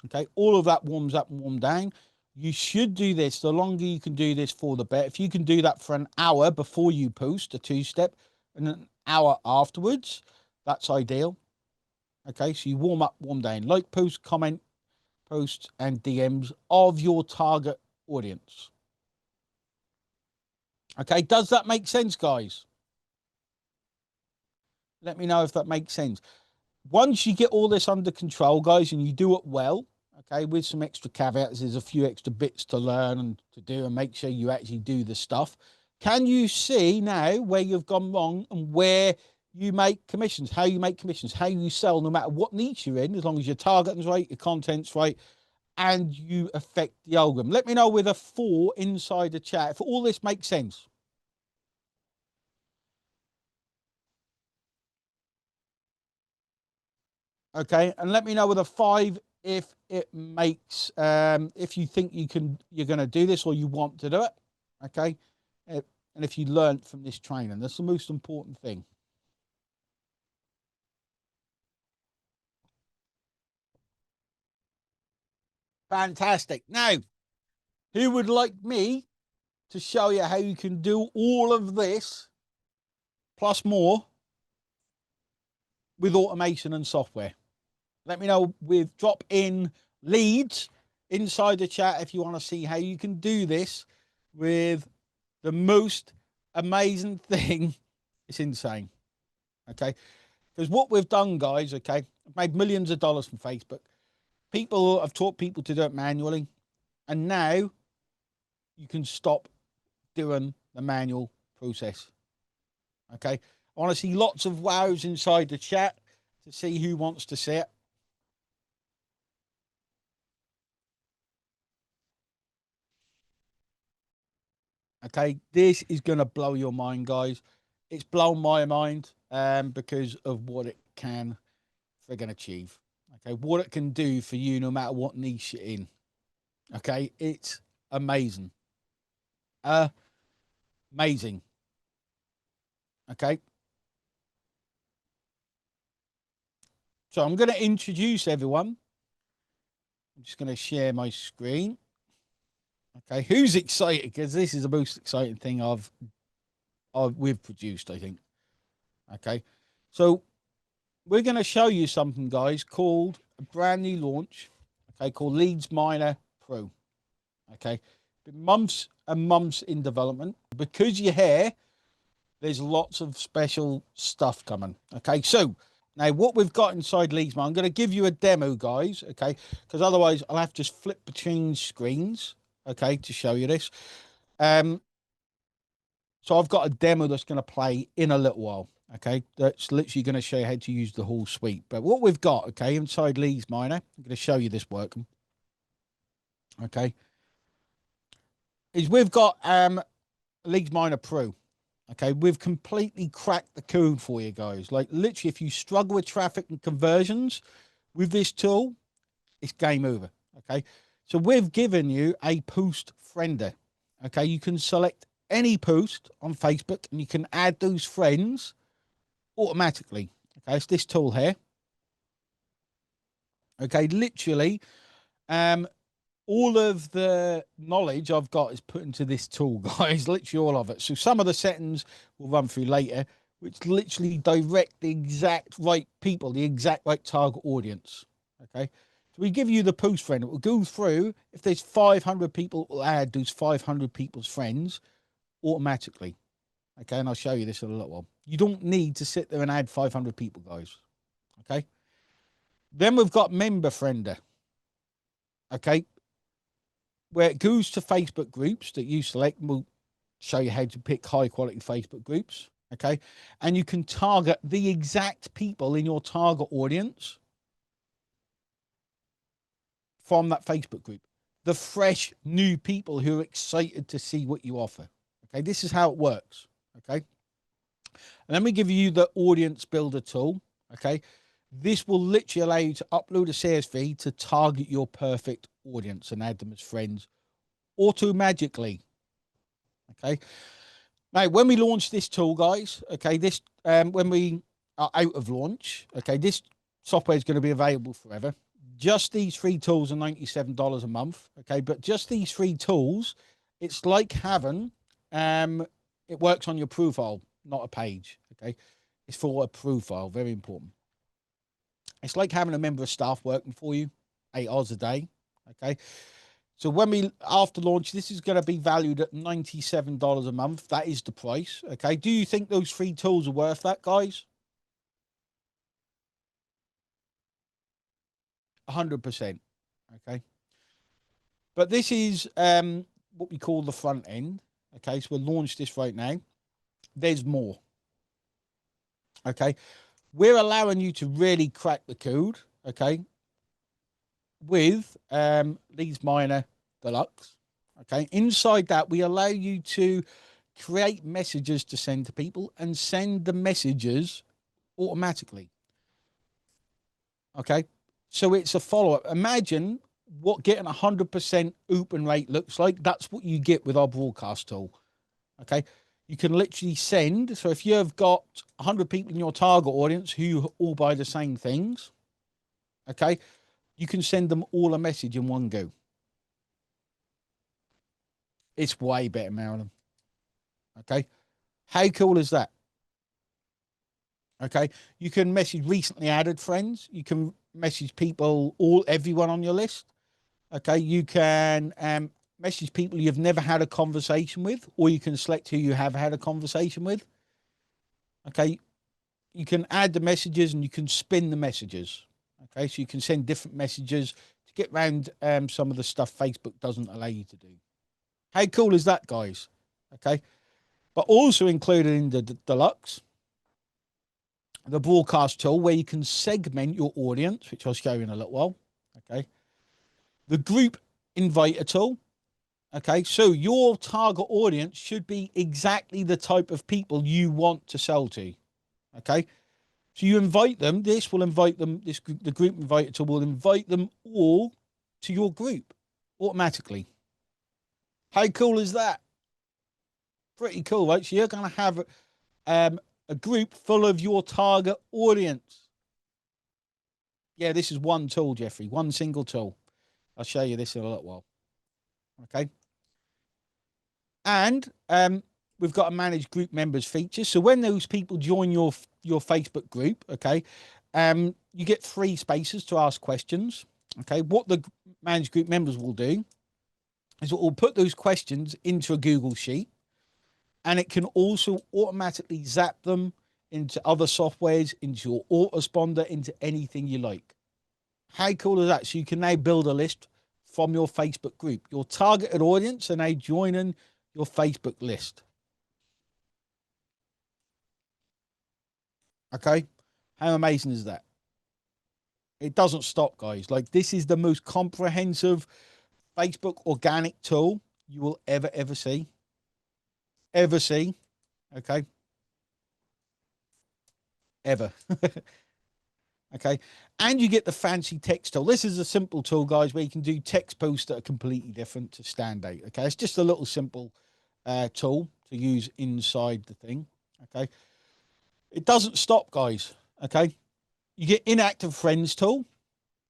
Okay, all of that warms up and warm down. You should do this. The longer you can do this for, the better. If you can do that for an hour before you post a two-step and an hour afterwards, that's ideal. Okay, so you warm up, warm down. Like, post, comment, posts, and DMs of your target audience. Okay, does that make sense, guys? Let me know if that makes sense. Once you get all this under control, guys, and you do it well, okay, with some extra caveats, there's a few extra bits to learn and to do and make sure you actually do the stuff. Can you see now where you've gone wrong and where you make commissions, how you make commissions, how you sell, no matter what niche you're in, as long as your target's right, your content's right, and you affect the algorithm? Let me know with a 4 inside the chat if all this makes sense. Okay, and let me know with a 5 if it makes if you think you're going to do this or you want to do it. Okay, and if you learned from this training, that's the most important thing. Fantastic. Now, who would like me to show you how you can do all of this plus more with automation and software? Let me know with drop in leads inside the chat if you want to see how you can do this with the most amazing thing. It's insane. Okay. Because what we've done, guys, okay, I've made millions of dollars from Facebook. I've taught people to do it manually. And now you can stop doing the manual process. Okay. I want to see lots of wows inside the chat to see who wants to see it. Okay, this is going to blow your mind, guys. It's blown my mind because of what it can friggin' achieve. Okay, what it can do for you no matter what niche you're in. Okay, it's amazing. Amazing. Okay, so I'm going to introduce everyone. I'm just going to share my screen. Okay, who's excited? Because this is the most exciting thing we've produced, I think. Okay, so we're going to show you something, guys, called a brand new launch. Okay, called Leads Miner Pro. Okay, been months and months in development. Because you're here, there's lots of special stuff coming. Okay, so now what we've got inside Leads Miner, I'm going to give you a demo, guys. Okay, because otherwise I'll have to just flip between screens. Okay, to show you this. So I've got a demo that's going to play in a little while. Okay, that's literally going to show you how to use the whole suite. But what we've got, okay, inside Leads Miner, I'm going to show you this working. Okay, is we've got Leads Miner Pro. Okay, we've completely cracked the code for you guys. Like literally, if you struggle with traffic and conversions with this tool, it's game over. Okay, so we've given you a post friender. Okay, you can select any post on Facebook and you can add those friends automatically. Okay, it's this tool here. Okay, literally, all of the knowledge I've got is put into this tool, guys. Literally all of it. So some of the settings we'll run through later, which literally direct the exact right people, the exact right target audience. Okay, so we give you the post friend. It will go through. If there's 500 people, it will add those 500 people's friends automatically. Okay, and I'll show you this in a little while. You don't need to sit there and add 500 people, guys. Okay. Then we've got Member Friender. Okay, where it goes to Facebook groups that you select. And we'll show you how to pick high quality Facebook groups. Okay, and you can target the exact people in your target audience from that Facebook group. The fresh new people who are excited to see what you offer. Okay, this is how it works. Okay, and then we give you the audience builder tool. Okay, this will literally allow you to upload a CSV to target your perfect audience and add them as friends automatically. Okay, now when we launch this tool, guys, okay, this when we are out of launch, okay, this software is going to be available forever. Just these three tools are $97 a month. Okay, but just these three tools, it's like having it works on your profile, not a page. Okay, it's for a profile, very important. It's like having a member of staff working for you 8 hours a day. Okay, so when we after launch, this is going to be valued at $97 a month. That is the price. Okay, do you think those three tools are worth that, guys? 100%. Okay, but this is what we call the front end. Okay, so we'll launch this right now. There's more. Okay, we're allowing you to really crack the code. Okay, with Leads Miner Deluxe. Okay, inside that, we allow you to create messages to send to people and send the messages automatically. Okay, so it's a follow up. Imagine what getting 100% open rate looks like. That's what you get with our broadcast tool. Okay, you can literally send. So if you have got 100 people in your target audience who all buy the same things, okay, you can send them all a message in one go. It's way better, Marilyn. Okay, how cool is that? Okay, you can message recently added friends. You can message people, everyone on your list. Okay, you can message people you've never had a conversation with, or you can select who you have had a conversation with. Okay, you can add the messages and you can spin the messages. Okay, so you can send different messages to get around some of the stuff Facebook doesn't allow you to do. How cool is that, guys? Okay, but also included in the deluxe, the broadcast tool where you can segment your audience, which I'll show you in a little while. Okay, the group inviter tool. Okay, so your target audience should be exactly the type of people you want to sell to. Okay, so you invite them. This will invite them. This the group inviter tool will invite them all to your group automatically. How cool is that? Pretty cool, right? So you're going to have a group full of your target audience. Yeah, this is one tool, Jeffrey. One single tool. I'll show you this in a little while. Okay. And we've got a manage group members feature. So when those people join your Facebook group, okay, you get 3 spaces to ask questions. Okay, what the manage group members will do is it will put those questions into a Google sheet, and it can also automatically zap them into other softwares, into your autoresponder, into anything you like. How cool is that? So you can now build a list from your Facebook group. Your targeted audience are now joining your Facebook list. Okay. How amazing is that? It doesn't stop, guys. Like, this is the most comprehensive Facebook organic tool you will ever see. Ever see. Okay. Ever. Okay. And you get the fancy text tool. This is a simple tool, guys, where you can do text posts that are completely different to standard. Okay. It's just a little simple tool to use inside the thing. Okay. It doesn't stop, guys. Okay. You get inactive friends tool.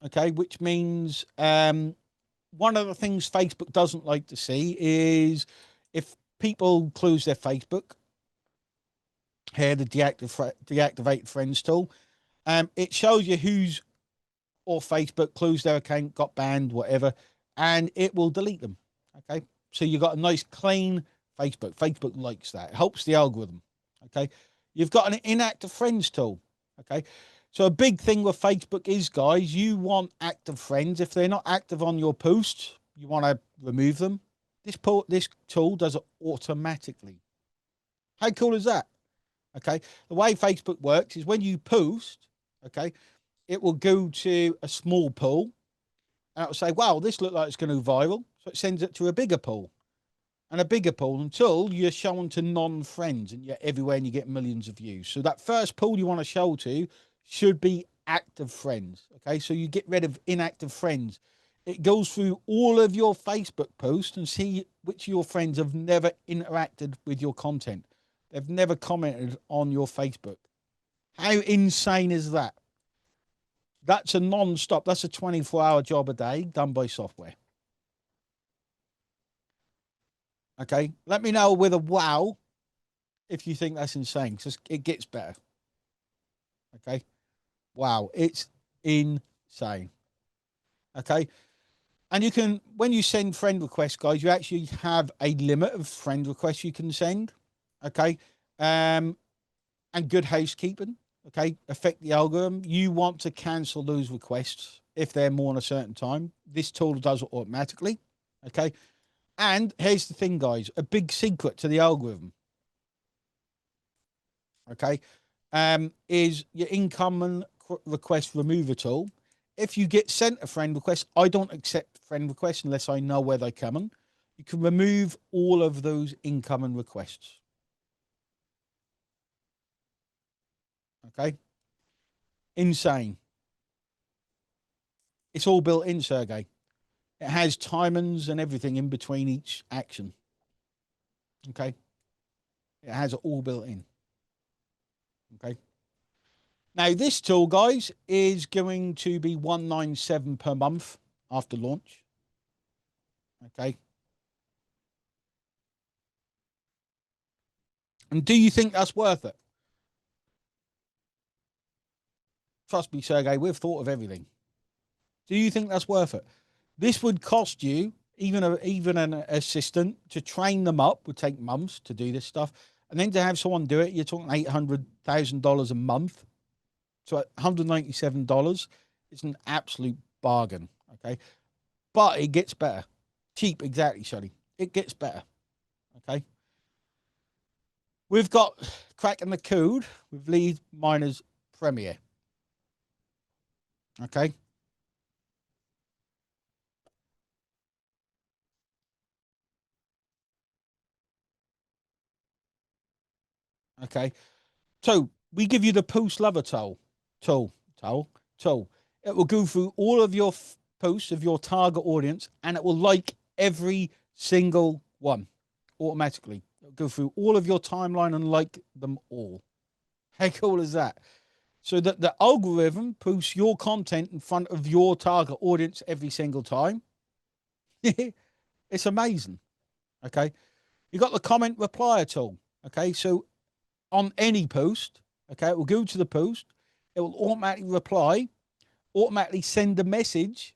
Okay. Which means one of the things Facebook doesn't like to see is if people close their Facebook, here the deactivate friends tool, it shows you who's or Facebook closed their account, got banned, whatever, and it will delete them. Okay, so you got a nice clean Facebook. Facebook likes that. It helps the algorithm. Okay, you've got an inactive friends tool. Okay, so a big thing with Facebook is, guys, you want active friends. If they're not active on your posts, you want to remove them. This tool does it automatically. How cool is that? Okay, the way Facebook works is when you post, okay, it will go to a small pool and it will say, wow, this looks like it's going to go viral. So it sends it to a bigger pool and a bigger pool until you're shown to non-friends and you're everywhere and you get millions of views. So that first pool you want to show to should be active friends. Okay, so you get rid of inactive friends. It goes through all of your Facebook posts and see which of your friends have never interacted with your content. They've never commented on your Facebook. How insane is that? That's a non-stop. That's a 24-hour job a day done by software. Okay. Let me know with a wow if you think that's insane, because it gets better. Okay. Wow. It's insane. Okay. And you can, when you send friend requests, guys, you actually have a limit of friend requests you can send. Okay. And good housekeeping. Okay. Affect the algorithm. You want to cancel those requests if they're more than a certain time. This tool does it automatically. Okay. And here's the thing, guys, a big secret to the algorithm, okay, is your incoming request remover tool. If you get sent a friend request, I don't accept friend requests unless I know where they're coming. You can remove all of those incoming requests. Okay. Insane. It's all built in, Sergey. It has timings and everything in between each action. Okay. It has it all built in. Okay. Now, this tool, guys, is going to be $197 per month after launch. Okay. And do you think that's worth it? Trust me, Sergey, we've thought of everything. Do you think that's worth it? This would cost you, even an assistant to train them up would take months to do this stuff. And then to have someone do it, you're talking $800,000 a month. So $197 is an absolute bargain. Okay. But it gets better. Cheap, exactly, Shuddy. It gets better. Okay. We've got cracking the code with Lead Miners Premier. Okay. Okay. So we give you the post lover tool, tool. It will go through all of your posts of your target audience, and it will like every single one automatically. It'll go through all of your timeline and like them all. How cool is that? So that the algorithm posts your content in front of your target audience every single time. It's amazing. Okay. You got the comment reply tool. Okay. So on any post, okay, it will go to the post, it will automatically reply, automatically send a message,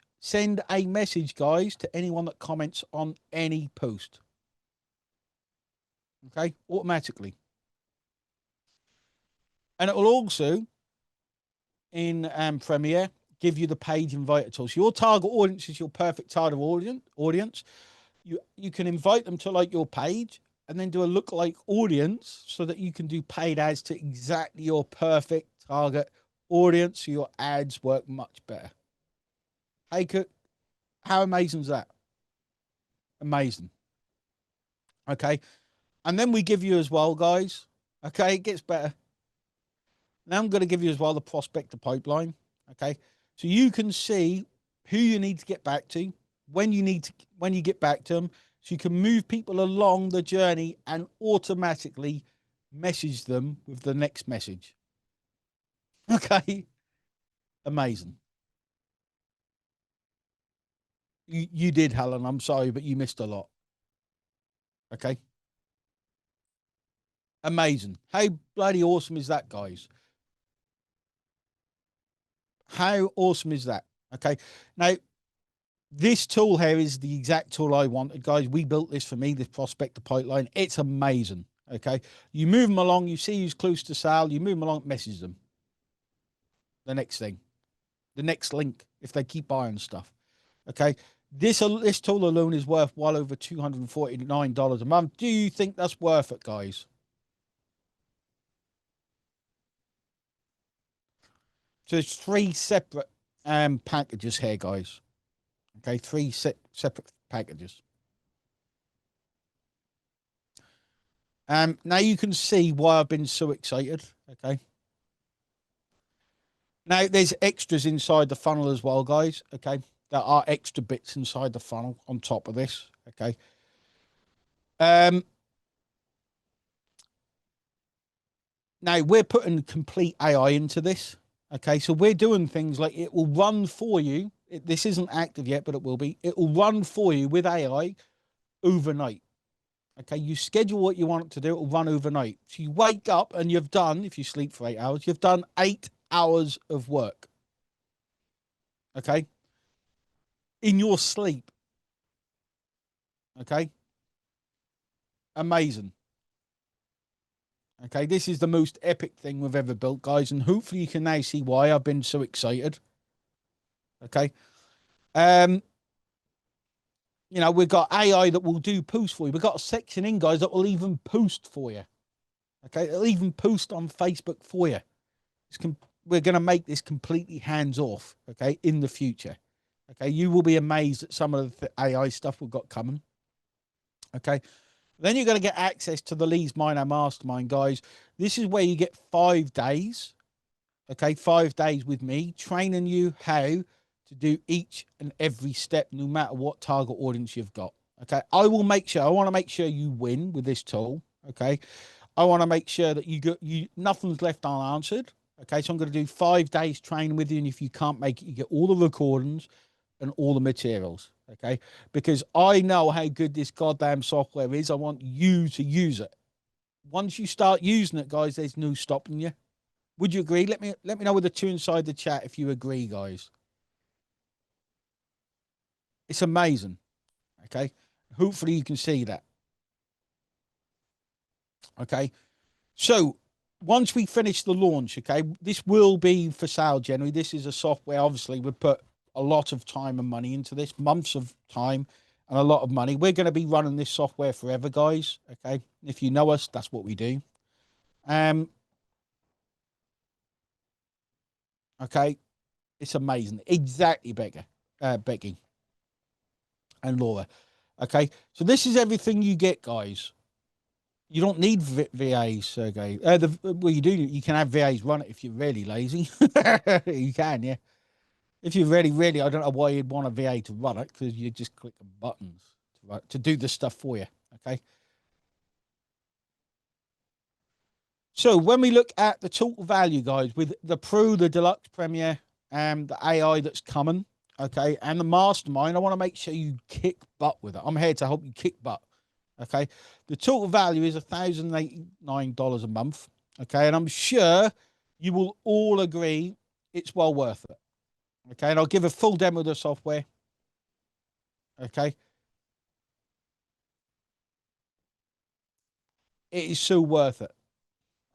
guys, to anyone that comments on any post. Okay, automatically. And it will also, in Premiere, give you the page inviter tool. So your target audience is your perfect target audience. You can invite them to like your page and then do a lookalike audience so that you can do paid ads to exactly your perfect target audience, so your ads work much better. Hey, how amazing is that? Amazing. Okay. And then we give you as well, guys. Okay, it gets better. Now I'm going to give you as well the prospector pipeline. Okay. So you can see who you need to get back to, when you get back to them. So you can move people along the journey and automatically message them with the next message. Okay. Amazing. You did, Helen. I'm sorry, but you missed a lot. Okay. Amazing. How bloody awesome is that, guys? How awesome is that? Okay. Now, this tool here is the exact tool I wanted, guys. We built this for me, this prospector pipeline. It's amazing. Okay. You move them along, you see who's close to sale, you move them along, message them. The next thing, the next link, if they keep buying stuff. Okay. This tool alone is worth well over $249 a month. Do you think that's worth it, guys? So there's three separate packages here, guys. Okay, three separate packages. Now you can see why I've been so excited. Okay. Now there's extras inside the funnel as well, guys. Okay. There are extra bits inside the funnel on top of this. Okay. Um, Now we're putting complete AI into this. Okay. So we're doing things like it will run for you. This isn't active yet, but it will be. It will run for you with AI overnight. Okay, you schedule what you want it to do, it'll run overnight. So you wake up and you've done, if you sleep for 8 hours, you've done 8 hours of work. Okay, in your sleep. Okay, amazing. Okay, this is the most epic thing we've ever built, guys, and hopefully you can now see why I've been so excited. Okay, um, we've got AI that will do posts for you. We've got a section in, guys, that will even post for you. Okay, it'll even post on Facebook for you. We're going to make this completely hands off. Okay, in the future. Okay, you will be amazed at some of the AI stuff we've got coming. Okay, then you're going to get access to the Leads Miner Mastermind, guys. This is where you get 5 days. Okay, 5 days with me training you how to do each and every step, no matter what target audience you've got. Okay, I want to make sure you win with this tool. Okay, I want to make sure that nothing's left unanswered. Okay, so I'm going to do 5 days training with you, and if you can't make it, you get all the recordings and all the materials. Okay, because I know how good this goddamn software is. I want you to use it. Once you start using it, guys, there's no stopping you. Would you agree? Let me know with the two inside the chat if you agree, guys. It's amazing. Okay, hopefully you can see that. Okay, so once we finish the launch, okay, this will be for sale January. This is a software, obviously, we put a lot of time and money into this, months of time and a lot of money. We're going to be running this software forever, guys. Okay. If you know us, that's what we do. Okay. It's amazing. Exactly, Becky and Laura. Okay. So this is everything you get, guys. You don't need VAs, Sergey. Well, you do. You can have VAs run it if you're really lazy. You can, yeah. If you really, really, I don't know why you'd want a VA to run it because you just click the buttons to do the stuff for you. Okay. So when we look at the total value, guys, with the Pro, the Deluxe Premier, and the AI that's coming, okay, and the Mastermind, I want to make sure you kick butt with it. I'm here to help you kick butt. Okay. The total value is $1,089 a month. Okay. And I'm sure you will all agree it's well worth it. Okay. And I'll give a full demo of the software. Okay. It is so worth it.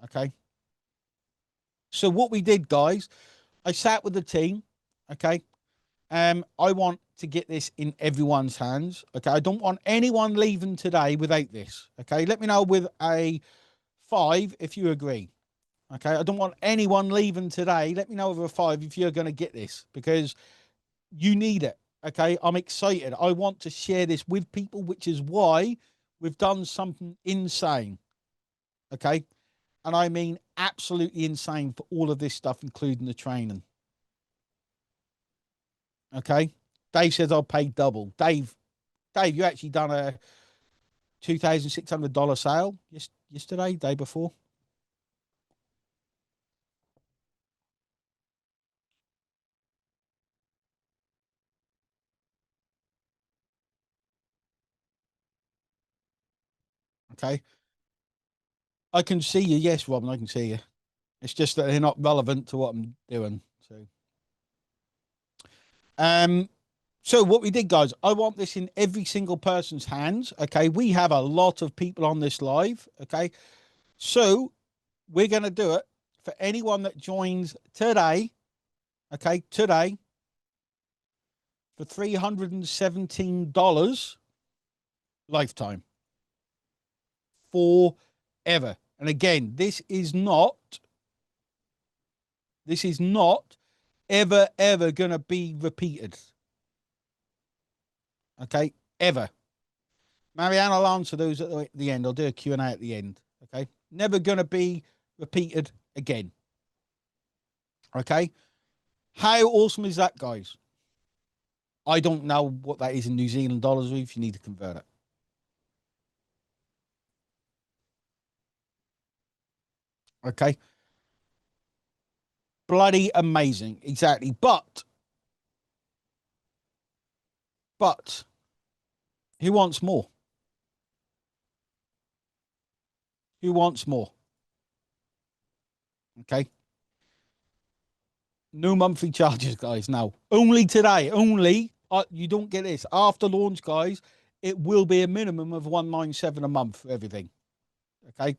Okay. So what we did, guys, I sat with the team. Okay. I want to get this in everyone's hands. Okay. I don't want anyone leaving today without this. Okay. Let me know with a 5 if you agree. Okay. I don't want anyone leaving today. Let me know with a 5 if you're going to get this because you need it. Okay. I'm excited. I want to share this with people, which is why we've done something insane. Okay. And I mean absolutely insane for all of this stuff, including the training. Okay. Dave says I'll pay double. Dave, you actually done a $2,600 sale yesterday, day before. Okay. I can see you. Yes, Robin, I can see you. It's just that they're not relevant to what I'm doing. Um, so what we did, guys, I want this in every single person's hands. Okay. We have a lot of people on this live. Okay. So we're going to do it for anyone that joins today. Okay. Today for $317 lifetime forever. And again, this is not ever going to be repeated. Okay. Ever. Marianne, I'll answer those at the end. I'll do a Q&A at the end. Okay. Never going to be repeated again. Okay. How awesome is that, guys? I don't know what that is in New Zealand dollars if you need to convert it. Okay. Bloody amazing. Exactly. But who wants more? Who wants more? Okay. No monthly charges, guys. No. Only today. Only. You don't get this. After launch, guys, it will be a minimum of 197 a month for everything. Okay.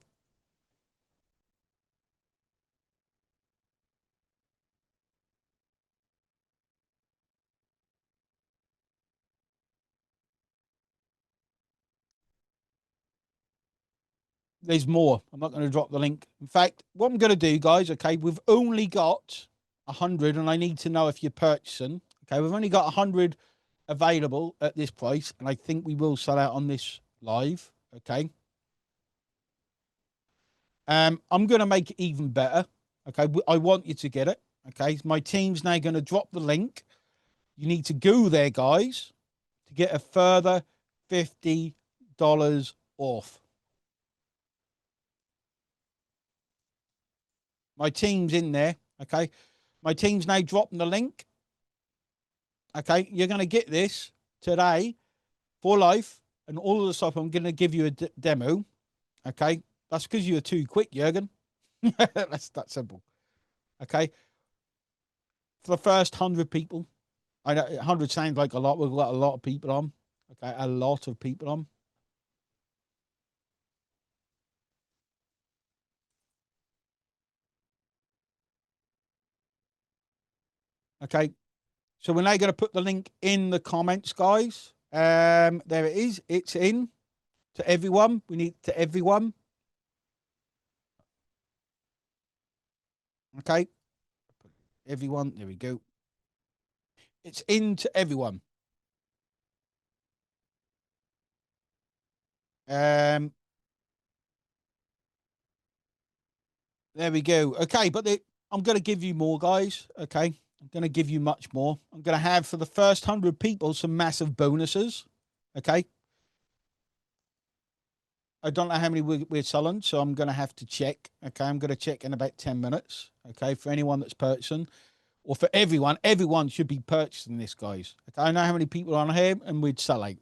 There's more. I'm not going to drop the link. In fact, what I'm going to do, guys, okay, we've only got 100, and I need to know if you're purchasing. Okay, we've only got 100 available at this price, and I think we will sell out on this live. Okay. I'm going to make it even better. Okay, I want you to get it. Okay, my team's now going to drop the link. You need to go there, guys, to get a further $50 off. My team's in there. Okay, my team's now dropping the link. Okay, you're going to get this today for life, and all of the stuff. I'm going to give you a demo. Okay, that's because you were too quick, Jurgen. That's that simple. Okay, for the first 100 people, I know 100 sounds like a lot. We've got a lot of people on. Okay, a lot of people on. Okay, so we're now going to put the link in the comments, guys. There it is. It's in to everyone. We need to everyone. Okay, everyone. There we go. It's in to everyone. Um, There we go. Okay, but I'm going to give you more, guys. Okay, I'm going to give you much more. I'm going to have for the first 100 people some massive bonuses. Okay. I don't know how many we're selling, so I'm going to have to check. Okay, I'm going to check in about 10 minutes. Okay, for anyone that's purchasing, or for everyone should be purchasing this, guys. Okay, I know how many people are on here, and we'd sell out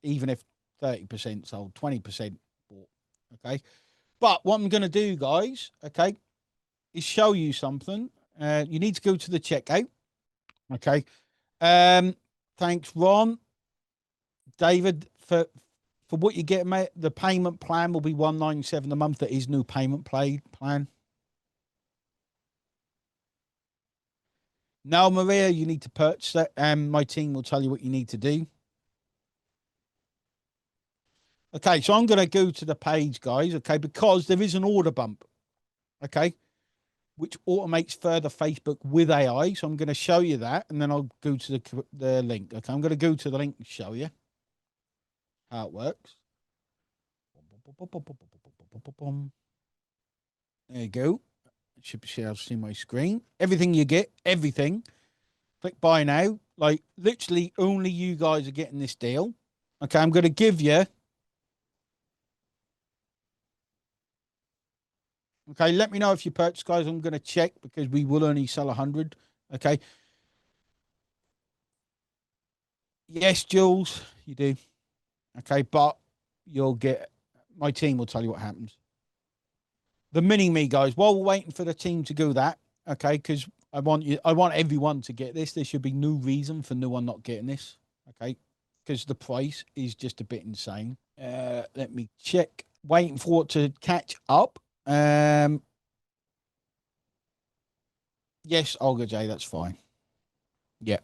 even if 30% sold, 20% bought. Okay, but what I'm going to do, guys, okay, is show you something. You need to go to the checkout. Okay. Thanks, Ron, David, for what you get, mate. The payment plan will be 197 a month. That is new payment plan. Now, Maria, you need to purchase it, and my team will tell you what you need to do. Okay, so I'm going to go to the page, guys. Okay, because there is an order bump. Okay, which automates further Facebook with AI. So I'm going to show you that, and then I'll go to the link. Okay, I'm going to go to the link and show you how it works. There you go. Should be able to see my screen. Everything you get, everything. Click buy now. Like literally only you guys are getting this deal. Okay, I'm going to give you. Okay, let me know if you purchase, guys. I'm going to check because we will only sell 100. Okay. Yes, Jules, you do. Okay, but you'll get. My team will tell you what happens. The mini me, guys. While we're waiting for the team to go that, okay, because I want everyone to get this. There should be no reason for no one not getting this. Okay, because the price is just a bit insane. Let me check. Waiting for it to catch up. Yes, Olga J, that's fine. Yeah.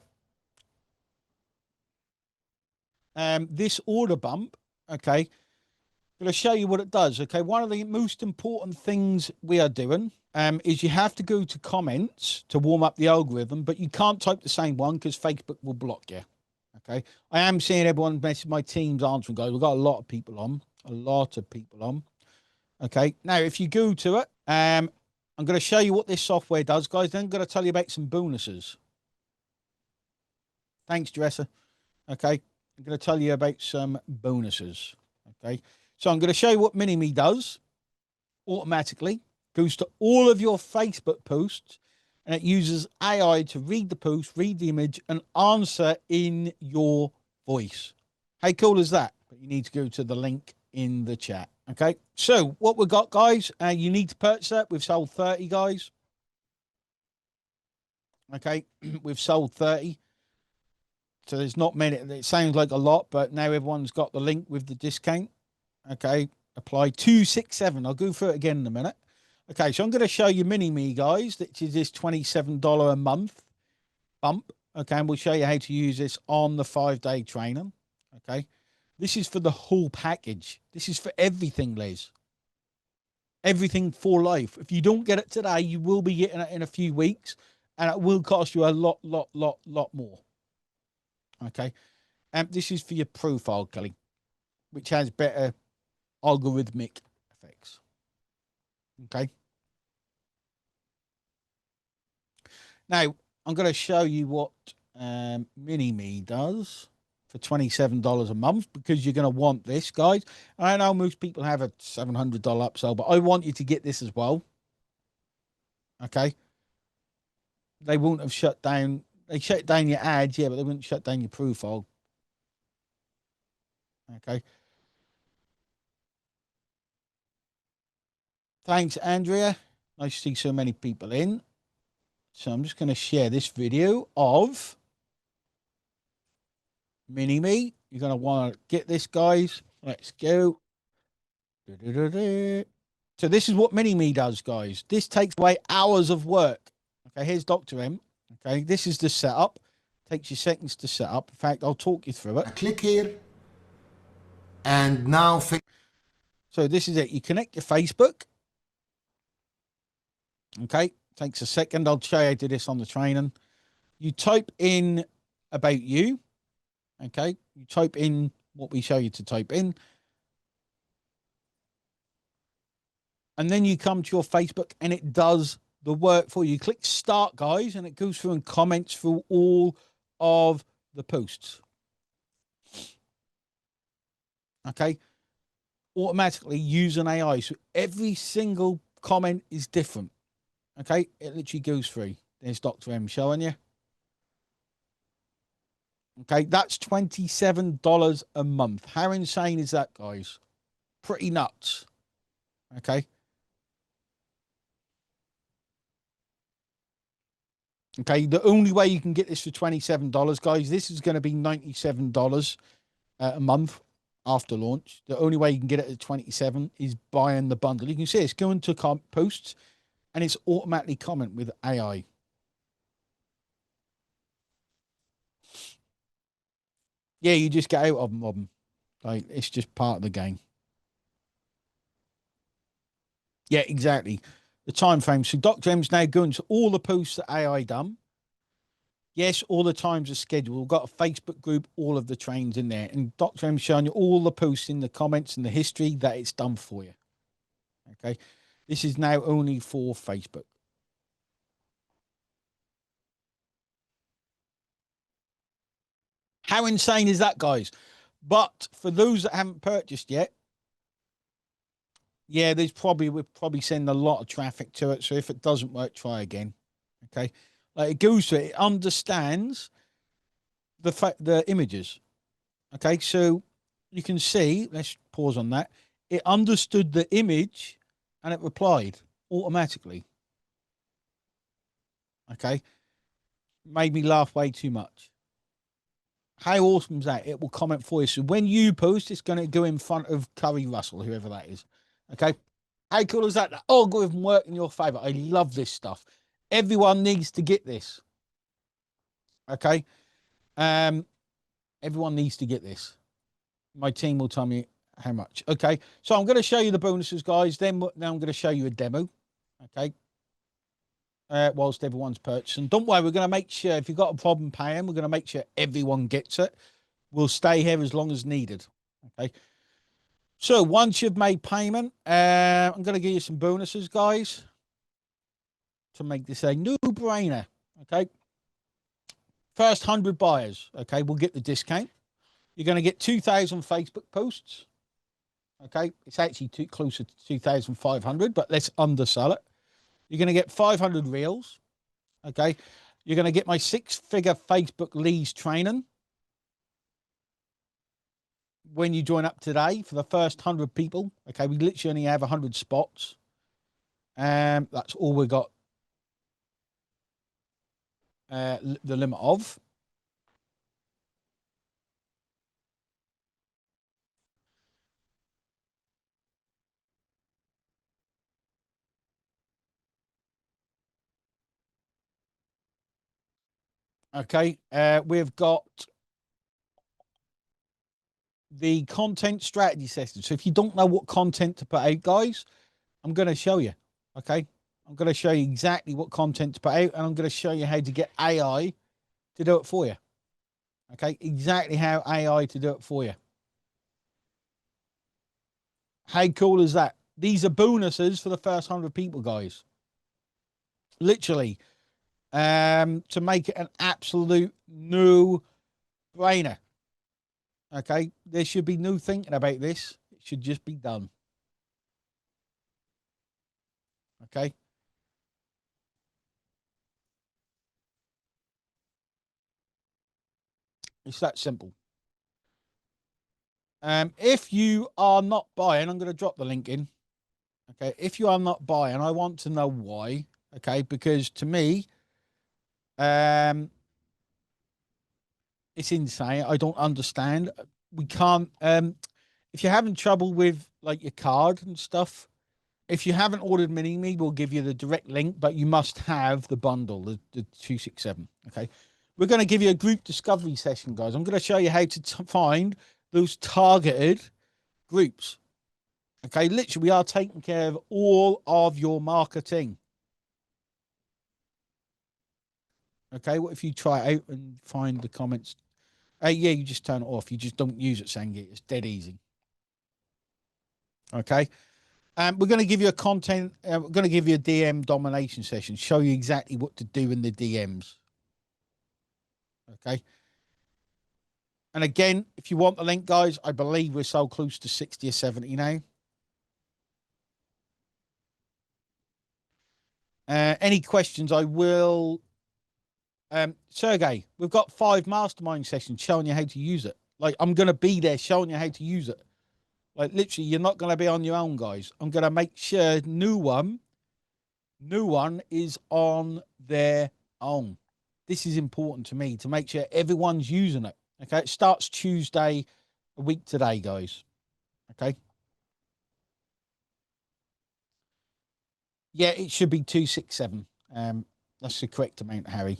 This order bump, okay, I'm going to show you what it does. Okay, one of the most important things we are doing is you have to go to comments to warm up the algorithm, but you can't type the same one because Facebook will block you. Okay, I am seeing everyone message my team's answering, guys. We've got a lot of people on, Okay, now if you go to it, I'm going to show you what this software does, guys. Then I'm going to tell you about some bonuses. Thanks, Dresser. Okay, I'm going to tell you about some bonuses. Okay, so I'm going to show you what Mini-Me does automatically. Goes to all of your Facebook posts, and it uses AI to read the post, read the image, and answer in your voice. How cool is that? But you need to go to the link in the chat. Okay, so what we've got, guys, you need to purchase that. We've sold 30, guys. Okay, we've sold 30. So there's not many. It sounds like a lot, but now everyone's got the link with the discount. Okay, apply 267. I'll go through it again in a minute. Okay, so I'm going to show you Mini-Me, guys, which is this $27 a month bump. Okay, and we'll show you how to use this on the 5-day training. Okay, this is for the whole package. This is for everything, Liz. Everything for life. If you don't get it today, you will be getting it in a few weeks, and it will cost you a lot more. Okay, and this is for your profile, Kelly, which has better algorithmic effects. Okay. Now, I'm going to show you what Mini-Me does for $27 a month because you're going to want this, guys. And I know most people have a $700 upsell, but I want you to get this as well. Okay. They won't have shut down. They shut down your ads, yeah, but they wouldn't shut down your profile. Okay. Thanks, Andrea. Nice to see so many people in. So I'm just going to share this video of Mini-Me. You're going to want to get this, guys. Let's go. So this is what Mini-Me does, guys. This takes away hours of work. Okay, here's Dr. M. Okay, this is the setup. Takes you seconds to set up. In fact, I'll talk you through it. I click here. And now... So this is it. You connect your Facebook. Okay, takes a second. I'll show you how to do this on the training. You type in about you. Okay, you type in what we show you to type in. and then you come to your Facebook and it does the work for you. You click start, guys, and it goes through and comments through all of the posts. Okay, automatically using AI, so every single comment is different. Okay, it literally goes through. There's Dr. M showing you. Okay, that's $27 a month. How insane is that, guys? Pretty nuts. Okay. Okay, the only way you can get this for $27, guys, this is going to be $97 a month after launch. The only way you can get it at 27 is buying the bundle. You can see it's going to posts and it's automatically comment with AI. Yeah, you just get out of them. Like, it's just part of the game. Yeah, exactly. The time frame. So Dr. M's now going to all the posts that AI done. Yes, all the times are scheduled. We've got a Facebook group, all of the trains in there. And Dr. M's showing you all the posts in the comments and the history that it's done for you. Okay. This is now only for Facebook. How insane is that, guys? But for those that haven't purchased yet, yeah, we're probably sending a lot of traffic to it. So if it doesn't work, try again. Okay. Like, it goes to it understands the images. Okay, so you can see, let's pause on that. It understood the image and it replied automatically. Okay, made me laugh way too much. How awesome is that? It will comment for you. So when you post, it's going to go in front of Curry Russell, whoever that is. Okay, how cool is that? The algorithm work in your favor. I love this stuff. Everyone needs to get this. Okay, everyone needs to get this. My team will tell me how much. Okay, so I'm going to show you the bonuses, guys. Then now I'm going to show you a demo. Okay, whilst everyone's purchasing. Don't worry, we're going to make sure if you've got a problem paying, we're going to make sure everyone gets it. We'll stay here as long as needed. Okay. So once you've made payment, I'm going to give you some bonuses, guys, to make this a no-brainer. Okay. First 100 buyers. Okay, we'll get the discount. You're going to get 2,000 Facebook posts. Okay, it's actually closer to 2,500, but let's undersell it. You're going to get 500 reels. Okay, you're going to get my 6-figure Facebook leads training when you join up today for the first 100 people. Okay, we literally only have 100 spots. That's all we got the limit of. Okay, we've got the content strategy session. So if you don't know what content to put out, guys, I'm going to show you. Okay, I'm going to show you exactly what content to put out, and I'm going to show you how to get AI to do it for you. Okay, exactly how AI to do it for you. How cool is that? These are bonuses for the first 100 people, guys. Literally, to make it an absolute no-brainer. Okay, there should be no thinking about this. It should just be done. Okay. It's that simple. If you are not buying, I'm going to drop the link in. Okay. If you are not buying, I want to know why. Okay. Because to me, it's insane. I don't understand. We can't, if you're having trouble with like your card and stuff, if you haven't ordered Mini Me, we'll give you the direct link, but you must have the bundle, the 267. Okay. We're going to give you a group discovery session, guys. I'm going to show you how to find those targeted groups. Okay. Literally, we are taking care of all of your marketing. Okay. What if you try it out and find the comments? Yeah, you just turn it off. You just don't use it, Sangeet. It's dead easy. Okay. We're going to give you a content. We're going to give you a DM domination session. Show you exactly what to do in the DMs. Okay. And again, if you want the link, guys, I believe we're so close to 60 or 70 now. Any questions? I will. Sergey, we've got 5 mastermind sessions showing you how to use it. Like, I'm going to be there showing you how to use it. Like, literally, you're not going to be on your own, guys. I'm going to make sure new one is on their own. This is important to me to make sure everyone's using it. Okay. It starts Tuesday, a week today, guys. Okay. Yeah, it should be 267. That's the correct amount, Harry.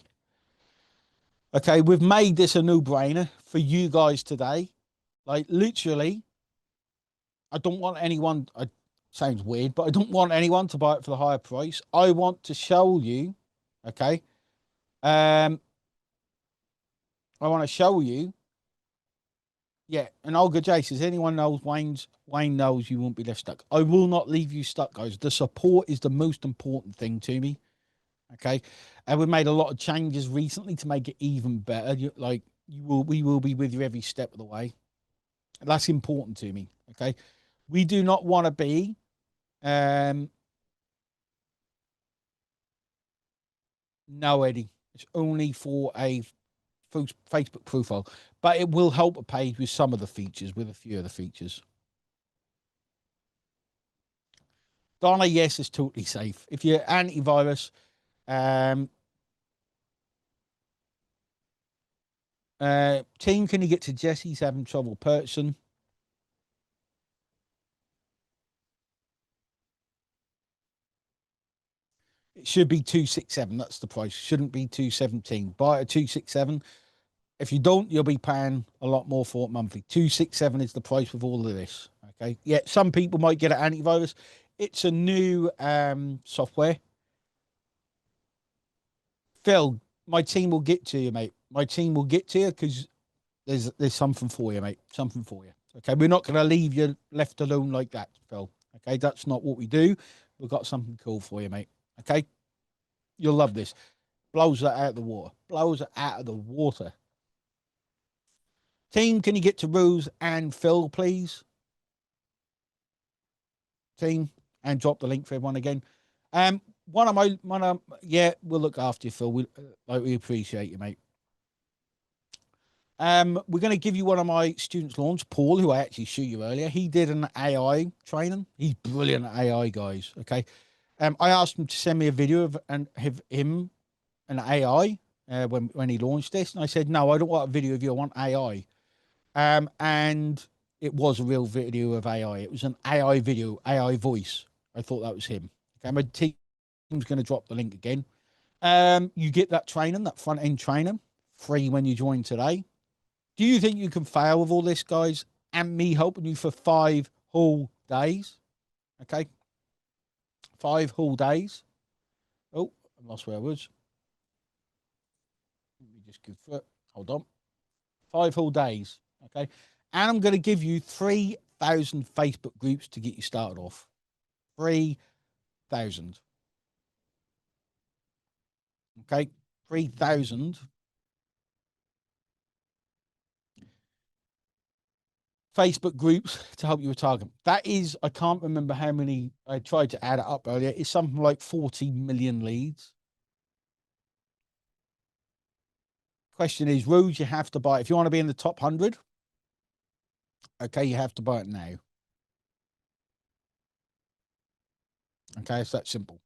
Okay, we've made this a no-brainer for you guys today. Like, literally, I don't want anyone. Sounds weird, but I don't want anyone to buy it for the higher price. I want to show you. Okay. I want to show you. Yeah, and Olga J says, anyone knows Wayne knows you won't be left stuck. I will not leave you stuck, guys. The support is the most important thing to me. Okay. And we made a lot of changes recently to make it even better. We will be with you every step of the way. That's important to me. Okay. We do not want to be no, Eddie. It's only for a Facebook profile, but it will help a page with some of the features, with a few of the features. Donna, yes, it's totally safe. If you're antivirus, team, can you get to Jesse? He's having trouble purchasing. It should be 267. That's the price. Shouldn't be 217. Buy it at 267. If you don't, you'll be paying a lot more for it monthly. 267 is the price with all of this. Okay. Yeah, some people might get an antivirus. It's a new software. Phil, my team will get to you, mate. My team will get to you because there's something for you, mate. Something for you. Okay. We're not going to leave you left alone like that, Phil. Okay. That's not what we do. We've got something cool for you, mate. Okay. You'll love this. Blows that out of the water. Blows it out of the water. Team, can you get to Rose and Phil, please? Team, and drop the link for everyone again. Yeah, we'll look after you, Phil. We appreciate you, mate. We're going to give you one of my students launch, Paul, who I actually showed you earlier. He did an AI training. He's brilliant at AI, guys. Okay. I asked him to send me a video of and have him an AI when he launched this, and I said, no, I don't want a video of you. I want AI. And it was a real video of AI. It was an AI video, AI voice. I thought that was him. Okay, my team's going to drop the link again. You get that training, that front end training, free when you join today. Do you think you can fail with all this, guys? And me helping you for 5 whole days? Okay, 5 whole days. Oh, I lost where I was. Let me just go through it. Hold on. 5 whole days. Okay. And I'm going to give you 3,000 Facebook groups to get you started off. 3,000. Okay. 3,000 Facebook groups to help you with targeting. That is, I can't remember how many. I tried to add it up earlier. It's something like 40 million leads. Question is, Rose, you have to buy. If you want to be in the top 100, okay, you have to buy it now. Okay, it's that simple.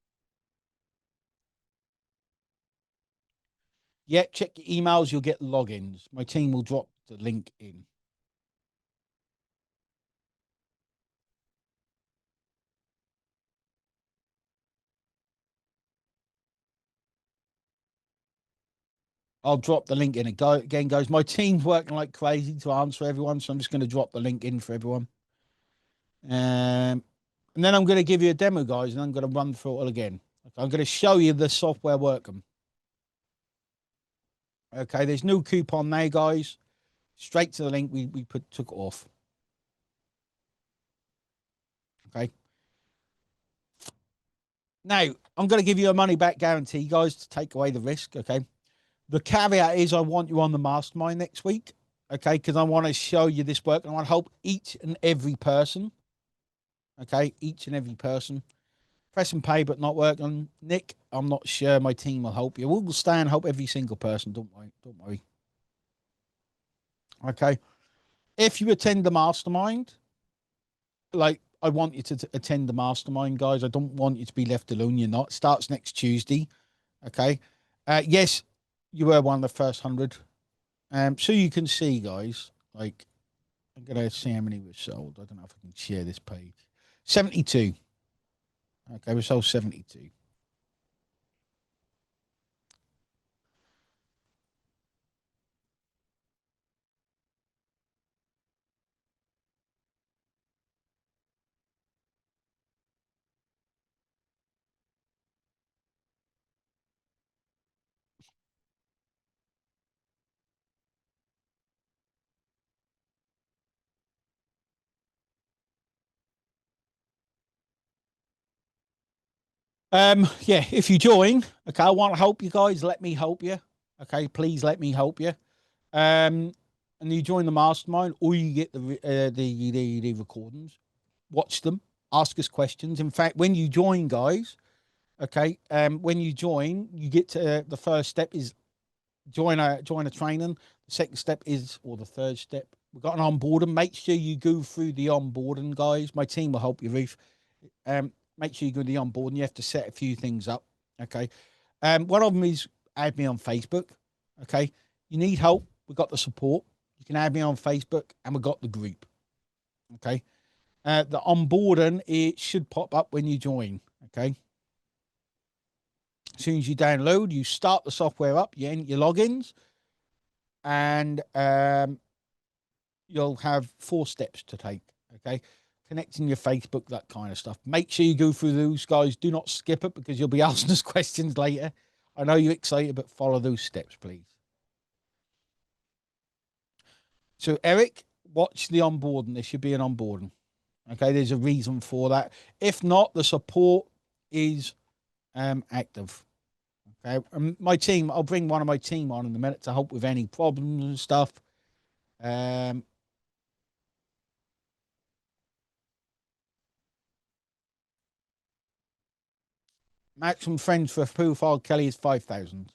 Yeah, check your emails. You'll get logins. My team will drop the link in. I'll drop the link in again, guys. My team's working like crazy to answer everyone, so I'm just going to drop the link in for everyone. And then I'm going to give you a demo, guys, and I'm going to run through it all again. Okay, I'm going to show you the software working. Okay, there's no coupon now, guys. Straight to the link we took it off. Okay. Now, I'm going to give you a money back guarantee, guys, to take away the risk. Okay. The caveat is I want you on the mastermind next week. Okay. Because I want to show you this work and I want to help each and every person. Okay. Each and every person. Press and pay, but not working. Nick, I'm not sure my team will help you. We'll stay and help every single person. Don't worry. Don't worry. Okay. If you attend the mastermind, like I want you to attend the mastermind, guys. I don't want you to be left alone. You're not. It starts next Tuesday. Okay. Yes, you were one of the first 100. So you can see, guys, like I'm gonna see how many were sold. I don't know if I can share this page. 72. Okay, we sold 72. Yeah, if you join, okay, I want to help you guys. Let me help you. Okay, please let me help you. And you join the mastermind, or you get the recordings, watch them, ask us questions. In fact, when you join, guys, okay, when you join, you get to the first step is join a training. The second step is, or the third step, we've got an onboarding. Make sure you go through the onboarding, guys. My team will help you, Ruth. Make sure you go to the onboarding. You have to set a few things up. Okay. One of them is add me on Facebook. Okay. You need help. We've got the support. You can add me on Facebook and we've got the group. Okay. The onboarding, it should pop up when you join. Okay. As soon as you download, you start the software up, you enter your logins, and you'll have 4 steps to take. Okay. Connecting your Facebook, that kind of stuff. Make sure you go through those, guys. Do not skip it because you'll be asking us questions later. I know you're excited, but follow those steps, please. So, Eric, watch the onboarding. There should be an onboarding. Okay, there's a reason for that. If not, the support is active. Okay, my team, I'll bring one of my team on in a minute to help with any problems and stuff. Maximum friends for profile Kelly is 5,000.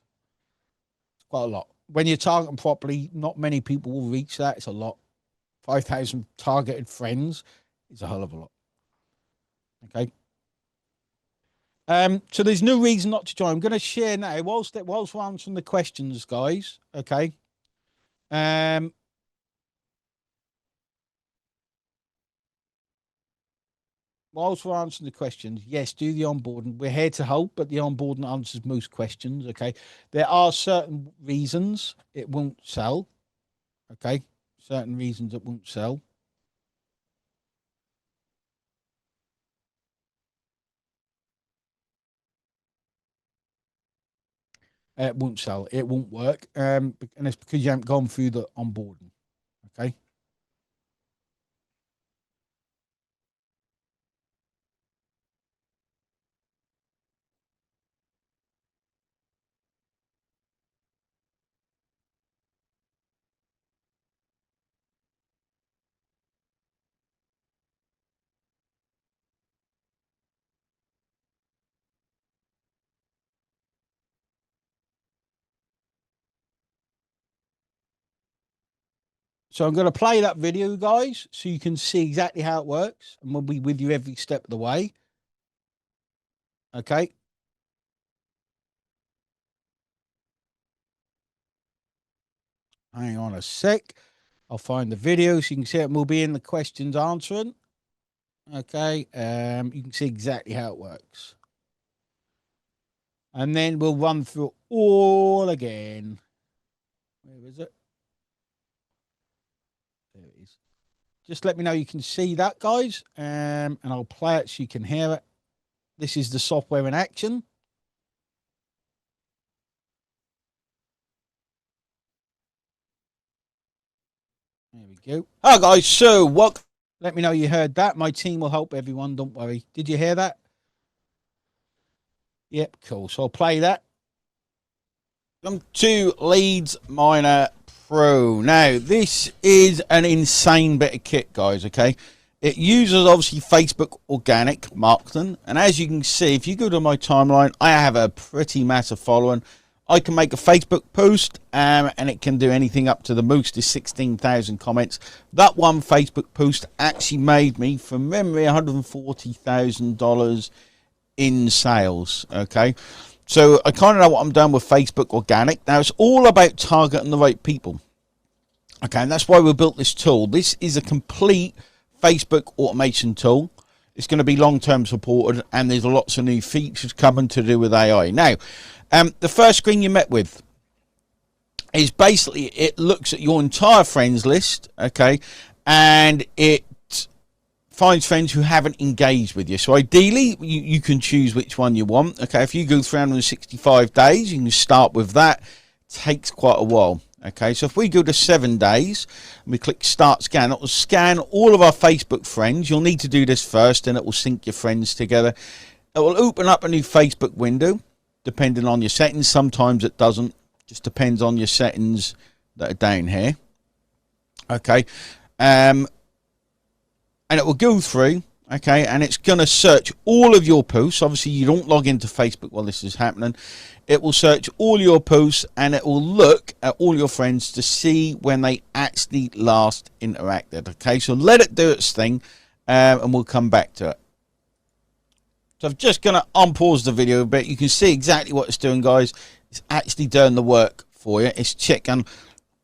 It's quite a lot. When you're targeting properly, not many people will reach that. It's a lot. 5,000 targeted friends is a hell of a lot. Okay. So there's no reason not to join. I'm going to share now whilst we're answering the questions, guys. Okay. Whilst we're answering the questions, yes, do the onboarding. We're here to help, but the onboarding answers most questions. Okay. There are certain reasons it won't sell. Okay. Certain reasons it won't sell. It won't sell. It won't work. And it's because you haven't gone through the onboarding. Okay. So I'm going to play that video, guys, so you can see exactly how it works, and we'll be with you every step of the way. Okay. Hang on a sec. I'll find the video so you can see it, and we'll be in the questions answering. Okay. You can see exactly how it works. And then we'll run through all again. Where is it? There it is. Just let me know you can see that, guys. And I'll play it so you can hear it. This is the software in action. There we go. Hi, guys. So, what? Let me know you heard that. My team will help everyone. Don't worry. Did you hear that? Yep, cool. So I'll play that. Come to Leads Miner Pro. Now, this is an insane bit of kit, guys, okay? It uses, obviously, Facebook organic marketing. And as you can see, if you go to my timeline, I have a pretty massive following. I can make a Facebook post, and it can do anything up to the most is 16,000 comments. That one Facebook post actually made me, from memory, $140,000 in sales, okay? So I kind of know what I'm doing with Facebook organic. Now, it's all about targeting the right people, okay? And that's why we built this tool. This is a complete Facebook automation tool. It's going to be long-term supported, and there's lots of new features coming to do with AI. Now, the first screen you met with is basically, it looks at your entire friends list, okay, and it finds friends who haven't engaged with you. So ideally, you can choose which one you want, okay. If you go 365 days, you can start with that. It takes quite a while, okay. So if we go to 7 days and we click start scan, it will scan all of our Facebook friends. You'll need to do this first, and it will sync your friends together. It will open up a new Facebook window, depending on your settings. Sometimes it doesn't, just depends on your settings that are down here, okay. And it will go through, okay, and it's going to search all of your posts. Obviously, you don't log into Facebook while this is happening. It will search all your posts, and it will look at all your friends to see when they actually last interacted, okay. So let it do its thing, and we'll come back to it. So I'm just going to unpause the video a bit. You can see exactly what it's doing, guys. It's actually doing the work for you. It's checking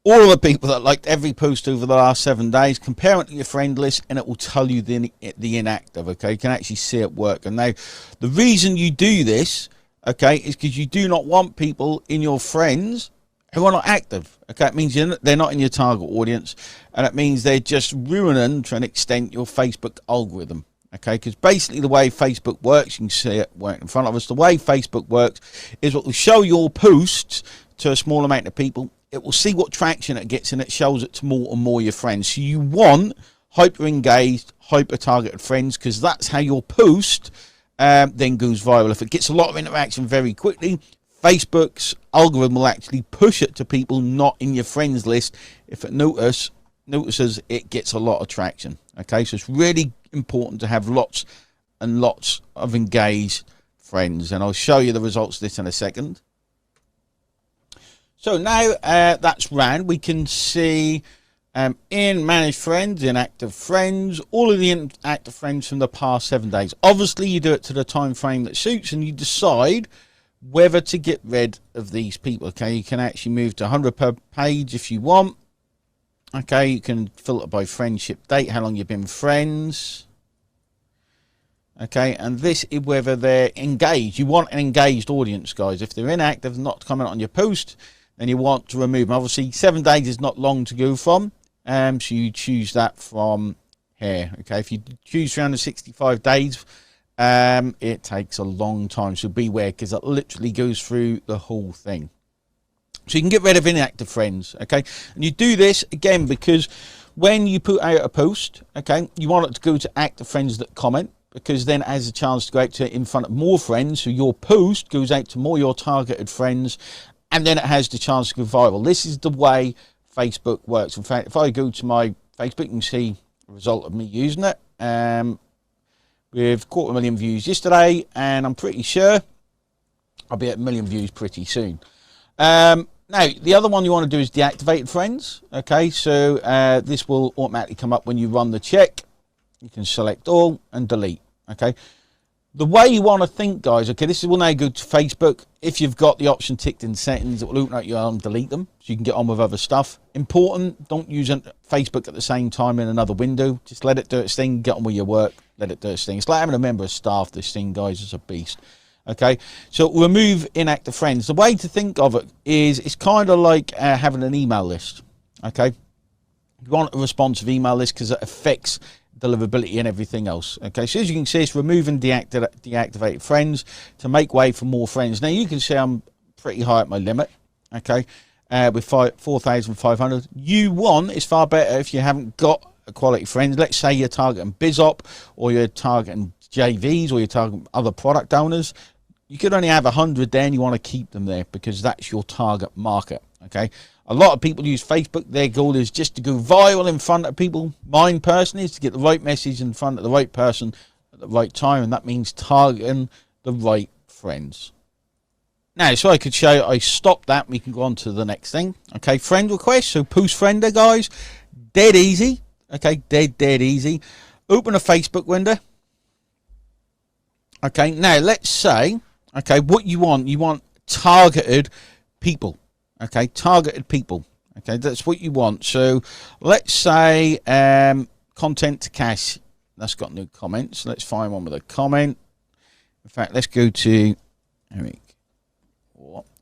all of the people that liked every post over the last 7 days, compare it to your friend list, and it will tell you the inactive, okay? You can actually see it work. And now, the reason you do this, okay, is because you do not want people in your friends who are not active, okay? It means they're not in your target audience, and it means they're just ruining, to an extent, your Facebook algorithm. Okay, because basically the way Facebook works, you can see it work in front of us. The way Facebook works is what will show your posts to a small amount of people. It will see what traction it gets, and it shows it to more and more of your friends. So you want hyper engaged, hyper targeted friends, because that's how your post then goes viral. If it gets a lot of interaction very quickly, Facebook's algorithm will actually push it to people not in your friends list if it notices it gets a lot of traction. Okay, so it's really important to have lots and lots of engaged friends, and I'll show you the results of this in a second. So now that's ran, we can see in managed friends, inactive friends, all of the inactive friends from the past 7 days. Obviously, you do it to the time frame that suits, and you decide whether to get rid of these people. Okay, you can actually move to 100 per page if you want. Okay, you can filter by friendship date, how long you've been friends. Okay, and this is whether they're engaged. You want an engaged audience, guys. If they're inactive, not commenting on your post, then you want to remove them. Obviously, 7 days is not long to go from, so you choose that from here. Okay, if you choose 365 days, it takes a long time, so beware, because it literally goes through the whole thing. So you can get rid of inactive friends, okay? And you do this, again, because when you put out a post, okay, you want it to go to active friends that comment, because then it has a chance to go out to in front of more friends, so your post goes out to more your targeted friends, and then it has the chance to go viral. This is the way Facebook works. In fact, if I go to my Facebook, you can see the result of me using it. With 250,000 views yesterday, and I'm pretty sure I'll be at 1 million views pretty soon. Now, the other one you want to do is deactivated friends. Okay, so this will automatically come up when you run the check. You can select all and delete. Okay, the way you want to think, guys, okay, this will now go to Facebook. If you've got the option ticked in settings, it will open up your and delete them, so you can get on with other stuff. Important, don't use Facebook at the same time in another window. Just let it do its thing, get on with your work, let it do its thing. It's like having a member of staff. This thing, guys, is a beast. Okay, so remove inactive friends. The way to think of it is, it's kind of like having an email list. Okay, you want a responsive email list because it affects deliverability and everything else. Okay, so as you can see, it's removing deactivated friends to make way for more friends. Now you can see I'm pretty high at my limit. Okay, with 4,500. You want, it's far better if you haven't got a quality friends. Let's say you're targeting BizOp, or you're targeting JVs, or you're targeting other product owners. you could only have 100 there, and you want to keep them there because that's your target market. Okay, a lot of people use Facebook. Their goal is just to go viral in front of people. Mine personally is to get the right message in front of the right person at the right time, and that means targeting the right friends. Now, so I could show you, I stopped that. We can go on to the next thing. Okay, friend request. So post friender, guys, dead easy. Okay, dead easy. Open a Facebook window. Okay, now let's say, okay, what you want targeted people. Okay, targeted people. Okay, that's what you want. So let's say content to cash. That's got no comments. Let's find one with a comment. In fact, let's go to Eric.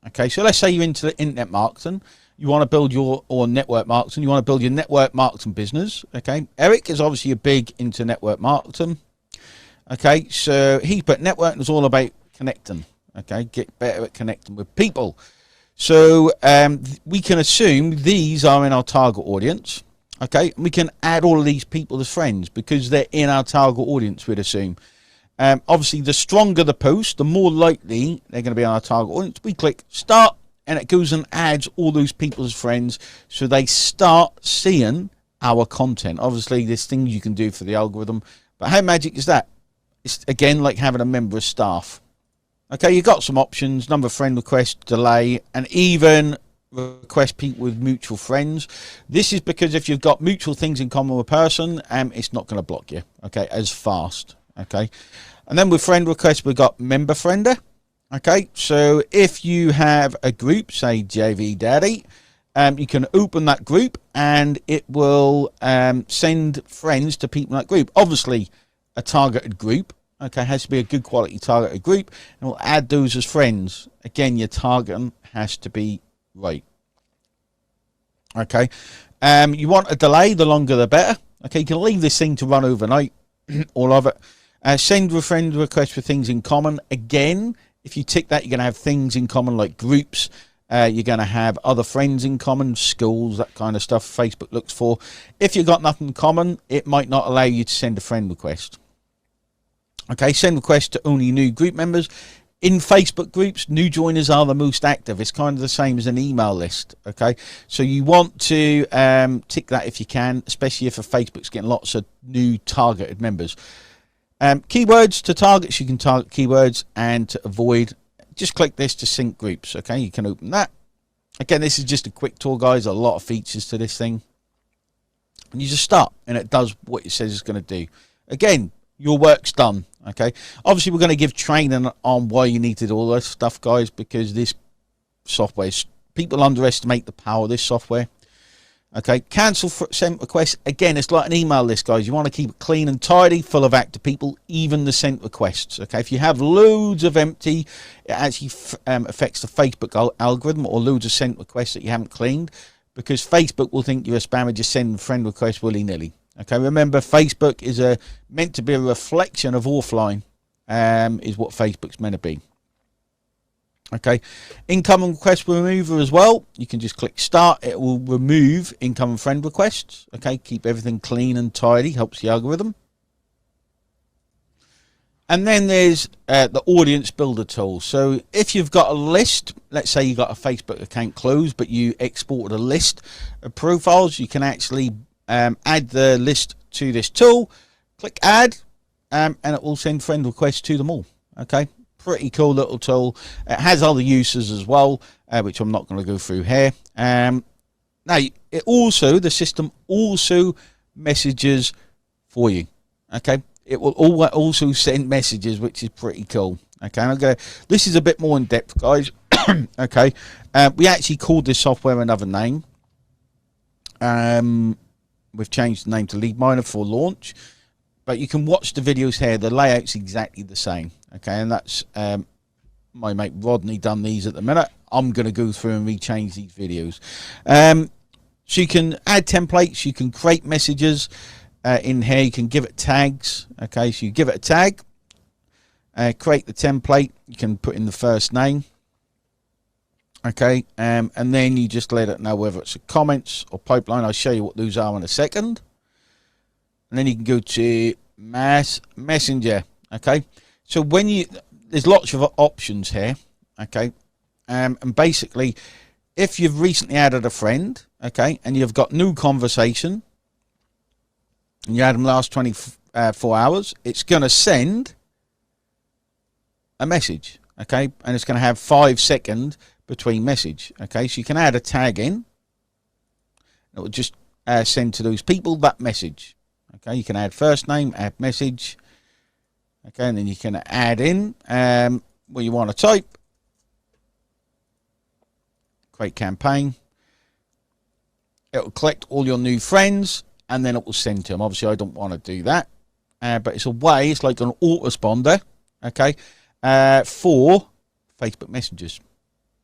Okay, so let's say you're into the internet marketing. You want to build your, or network marketing. You want to build your network marketing business. Okay, Eric is obviously a big into network marketing. Okay, so he put networking is all about connecting. Okay, get better at connecting with people. So we can assume these are in our target audience. Okay, and we can add all of these people as friends because they're in our target audience, we'd assume. Obviously, the stronger the post, the more likely they're going to be on our target audience. We click start, and it goes and adds all those people as friends, so they start seeing our content. Obviously, there's things you can do for the algorithm, but how magic is that? It's, again, like having a member of staff. Okay, you've got some options, number of friend requests, delay, and even request people with mutual friends. This is because if you've got mutual things in common with a person, it's not going to block you, okay, as fast. Okay, and then with friend requests, we've got member friender. Okay, so if you have a group, say JV Daddy, you can open that group and it will send friends to people in that group. Obviously, a targeted group, okay, has to be a good quality targeted group, and we'll add those as friends. Again, your targeting has to be right. Okay, you want a delay, the longer the better. Okay, you can leave this thing to run overnight, all of it. Send a friend request for things in common. Again, if you tick that, you're going to have things in common like groups. You're going to have other friends in common, schools, that kind of stuff Facebook looks for. If you've got nothing in common, it might not allow you to send a friend request. Okay, send requests to only new group members. In Facebook groups, new joiners are the most active. It's kind of the same as an email list. Okay, so you want to tick that if you can, especially if a Facebook's getting lots of new targeted members. Keywords to targets, you can target keywords, and to avoid, just click this to sync groups. Okay, you can open that. Again, this is just a quick tour, guys. A lot of features to this thing, and you just start and it does what it says it's going to do. Again, your work's done. Okay, obviously we're going to give training on why you need to do all this stuff, guys, because this software, people underestimate the power of this software. Okay, cancel for sent requests. Again, it's like an email list, guys. You want to keep it clean and tidy, full of active people, even the sent requests. Okay, if you have loads of empty, it actually affects the Facebook algorithm, or loads of sent requests that you haven't cleaned, because Facebook will think you're a spammer just sending friend requests willy-nilly. Okay, remember, Facebook is meant to be a reflection of offline, is what Facebook's meant to be. Okay, incoming request remover as well. You can just click start. It will remove incoming friend requests. Okay, keep everything clean and tidy. Helps the algorithm. And then there's the audience builder tool. So if you've got a list, let's say you got a Facebook account closed, but you exported a list of profiles, you can actually add the list to this tool. Click add, and it will send friend requests to them all. Okay. Pretty cool little tool. It has other uses as well, which I'm not going to go through here. Now, it also, the system also messages for you. Okay, it will also send messages, which is pretty cool. Okay, this is a bit more in depth, guys. Okay, we actually called this software another name. We've changed the name to Lead Miner for launch. But you can watch the videos here. The layout's exactly the same. Okay, and that's my mate Rodney done these at the minute. I'm going to go through and rechange these videos. So you can add templates. You can create messages in here. You can give it tags. Okay, so you give it a tag. Create the template. You can put in the first name. Okay, and then you just let it know whether it's a comments or pipeline. I'll show you what those are in a second. And then you can go to Mass Messenger. Okay, so when you, there's lots of options here, okay? And basically, if you've recently added a friend, okay, and you've got new conversation, and you had them last 24 hours, it's going to send a message, okay? And it's going to have 5 seconds between message, okay? So you can add a tag in. It will just send to those people that message, okay? You can add first name, add message, okay? And then you can add in what you want to type. Create campaign. It will collect all your new friends, and then it will send to them. Obviously, I don't want to do that, but it's a way. It's like an autoresponder, okay, for Facebook messages.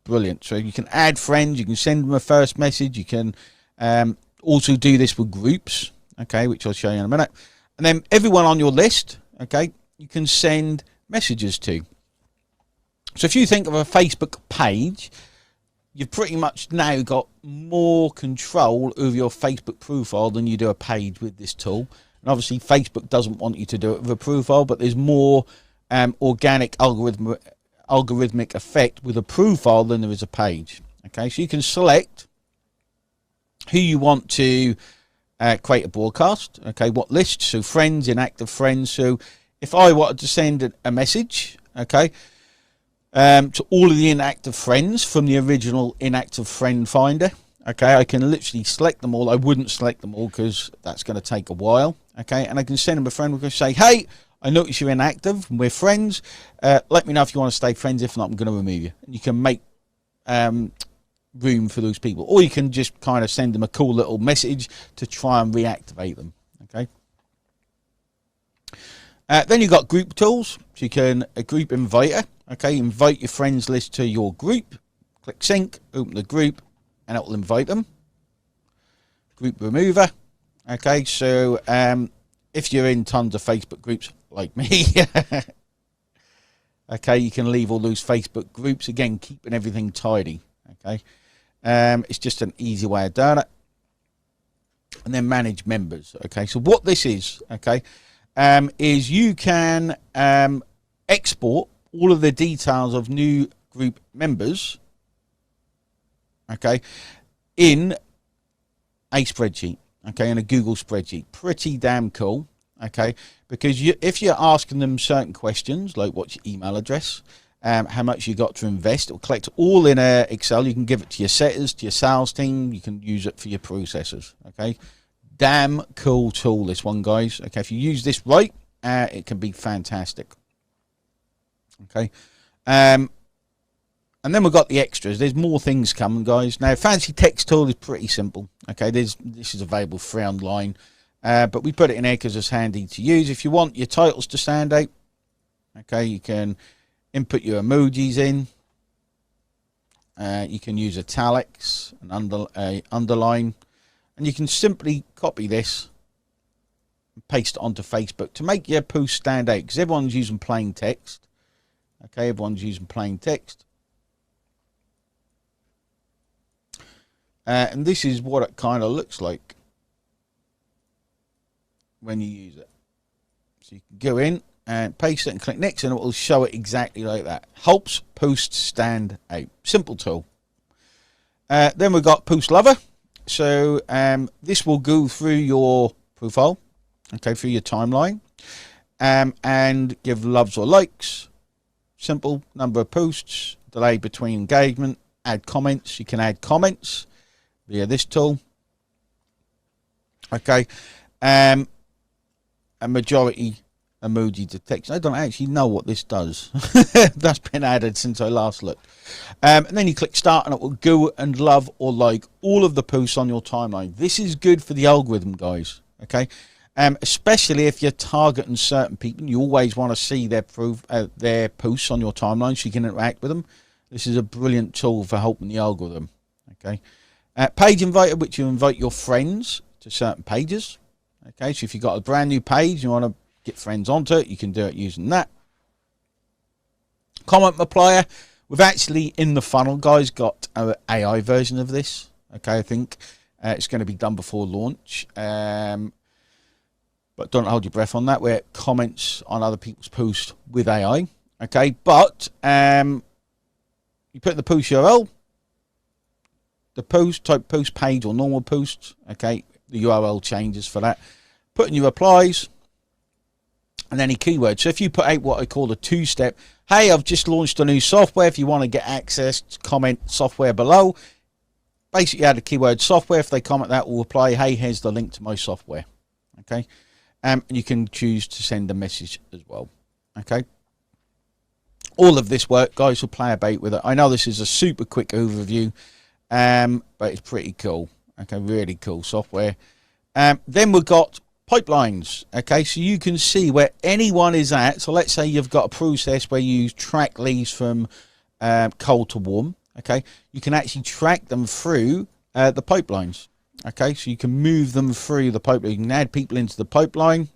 Brilliant. So you can add friends. You can send them a first message. You can also do this with groups, okay, which I'll show you in a minute. And then everyone on your list, okay, you can send messages to. So if you think of a Facebook page, you've pretty much now got more control over your Facebook profile than you do a page with this tool. And obviously Facebook doesn't want you to do it with a profile, but there's more organic algorithmic effect with a profile than there is a page. Okay, so you can select who you want to create a broadcast. Okay, what list? So friends, inactive friends. So if I wanted to send a message, okay, to all of the inactive friends from the original inactive friend finder, okay, I can literally select them all. I wouldn't select them all because that's going to take a while, okay, and I can send them a friend. We're going to say, hey, I notice you're inactive and we're friends. Let me know if you want to stay friends. If not, I'm going to remove you. And you can make room for those people, or you can just kind of send them a cool little message to try and reactivate them, okay. Then you've got group tools. So you can a group inviter. Okay, invite your friends list to your group. Click sync, open the group, and it will invite them. Group remover. Okay, so if you're in tons of Facebook groups like me, okay, you can leave all those Facebook groups. Again, keeping everything tidy. Okay, it's just an easy way of doing it. And then manage members. Okay, so what this is, okay, is you can export all of the details of new group members, okay, in a spreadsheet, okay, in a Google spreadsheet. Pretty damn cool, okay, because if you're asking them certain questions, like what's your email address, how much you got to invest, it will collect all in Excel. You can give it to your setters, to your sales team. You can use it for your processors, okay. Damn cool tool, this one, guys. Okay, if you use this right, it can be fantastic. Okay, and then we've got the extras. There's more things coming, guys. Now, fancy text tool is pretty simple. Okay, this is available free online, but we put it in here because it's handy to use. If you want your titles to stand out, okay, you can input your emojis in. You can use italics and underline, and you can simply copy this and paste it onto Facebook to make your post stand out, because everyone's using plain text. Okay, everyone's using plain text. And this is what it kind of looks like when you use it. So you can go in and paste it and click next, and it will show it exactly like that. Helps posts stand out. Simple tool. Then we've got Post Lover. So this will go through your profile, okay, through your timeline, and give loves or likes. Simple, number of posts, delay between engagement, add comments. You can add comments via this tool. Okay, a majority emoji detection. I don't actually know what this does. That's been added since I last looked. And then you click start, and it will go and love or like all of the posts on your timeline. This is good for the algorithm, guys. Okay. Especially if you're targeting certain people, you always want to see their posts on your timeline so you can interact with them. This is a brilliant tool for helping the algorithm. Okay, page inviter, which you invite your friends to certain pages. Okay, so if you've got a brand new page, you want to get friends onto it, you can do it using that. Comment multiplier. We've actually in the funnel, guys, got an AI version of this. Okay, I think it's going to be done before launch. But don't hold your breath on that. Where it comments on other people's posts with AI. Okay, but you put the post URL, the post type post page or normal post. Okay, the URL changes for that. Put in your replies and any keywords. So if you put out what I call a two-step, hey, I've just launched a new software. If you want to get access, comment software below. Basically, add a keyword software. If they comment that, will reply, hey, here's the link to my software. Okay, and you can choose to send a message as well. Okay. All of this work, guys, will play about with it. I know this is a super quick overview, but it's pretty cool. Okay, really cool software. Then we've got pipelines. Okay, so you can see where anyone is at. So let's say you've got a process where you track leads from cold to warm. Okay, you can actually track them through the pipelines. Okay, so you can move them through the pipeline. You can add people into the pipeline,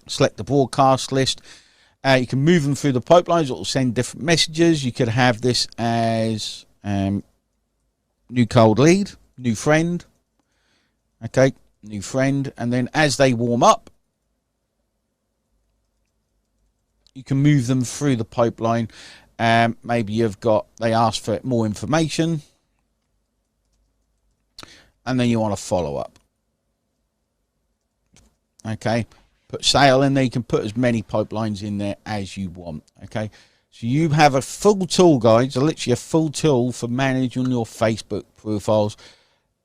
select the broadcast list. You can move them through the pipelines. It will send different messages. You could have this as new cold lead, new friend. Okay, new friend. And then as they warm up, you can move them through the pipeline. Maybe they ask for more information. And then you want to follow up. Okay, put sale in there. You can put as many pipelines in there as you want. Okay, so you have a full tool, guys, literally a full tool for managing your Facebook profiles.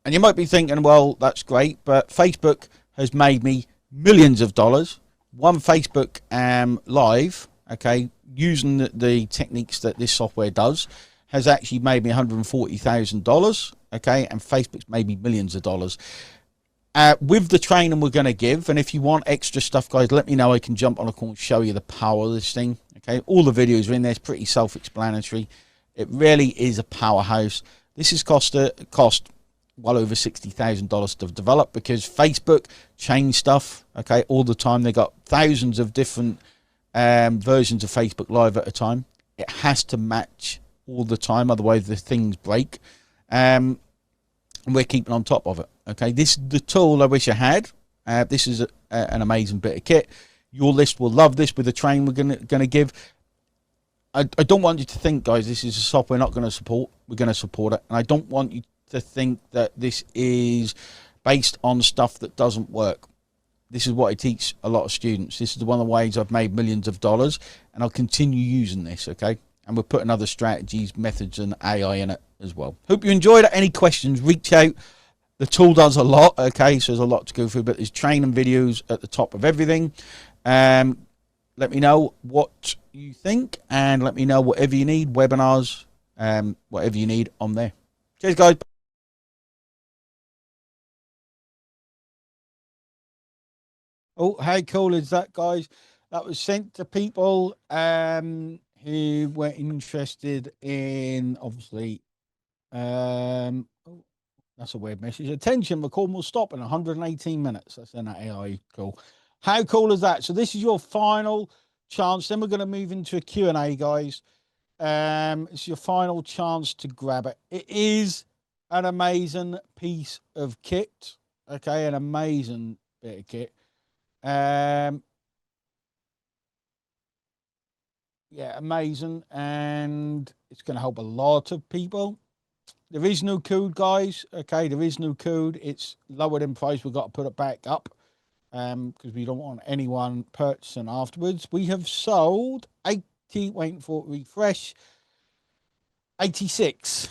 And you might be thinking, well, that's great, but Facebook has made me millions of dollars. One Facebook live, okay, using the techniques that this software does, has actually made me $140,000, okay, and Facebook's made me millions of dollars. With the training we're going to give, and if you want extra stuff, guys, let me know. I can jump on a call and show you the power of this thing, okay? All the videos are in there. It's pretty self-explanatory. It really is a powerhouse. This has cost well over $60,000 to develop because Facebook changed stuff, okay, all the time. They got thousands of different versions of Facebook Live at a time. It has to match all the time, otherwise the things break. And we're keeping on top of it. Okay, this is the tool I wish I had. This is an amazing bit of kit. Your list will love this with the training we're gonna give. I don't want you to think, guys, this is a software we're not going to support. We're going to support it. And I don't want you to think that this is based on stuff that doesn't work. This is what I teach a lot of students. This is one of the ways I've made millions of dollars, and I'll continue using this, okay? And we're putting other strategies, methods, and AI in it as well. Hope you enjoyed it. Any questions, reach out. The tool does a lot, okay? So there's a lot to go through, but there's training videos at the top of everything. Let me know what you think, and let me know whatever you need, webinars, whatever you need on there. Cheers, guys. Oh, how cool is that, guys? That was sent to people who were interested in, obviously, oh, that's a weird message. Attention, the call will stop in 118 minutes. That's an AI call. How cool is that? So this is your final chance. Then we're going to move into a Q&A, guys. It's your final chance to grab it. It is an amazing piece of kit. Okay, an amazing bit of kit. Yeah, amazing, and it's going to help a lot of people. There is no code, guys. Okay, there is no code. It's lowered in price. We've got to put it back up because we don't want anyone purchasing afterwards. We have sold 80, waiting for it to refresh, 86.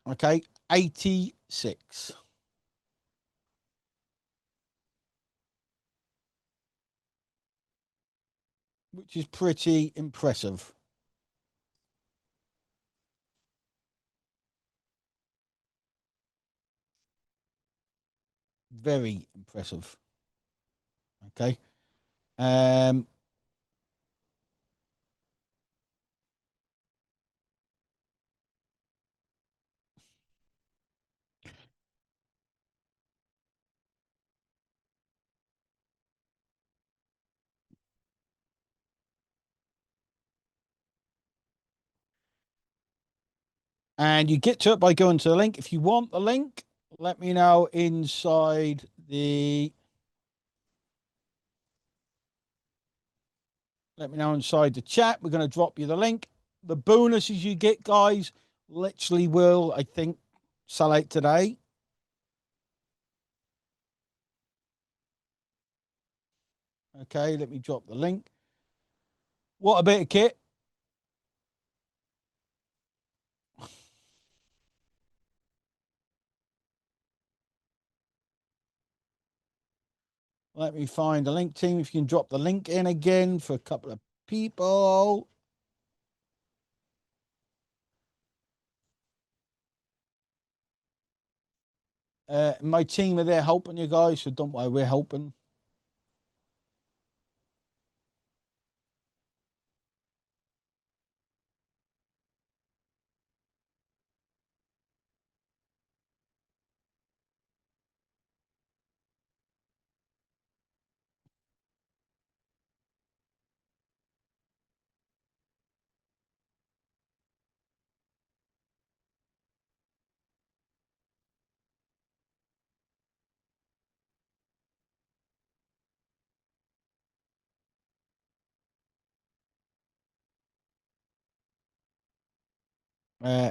Okay, 86. Which is pretty impressive. Very impressive. Okay. And you get to it by going to the link. If you want the link, let me know inside the Let me know inside the chat. We're going to drop you the link. The bonuses you get, guys, literally will, I think, sell out today. Okay, let me drop the link. What a bit of kit. Let me find the link, team. If you can drop the link in again for a couple of people. My team are there helping you guys, so don't worry, we're helping.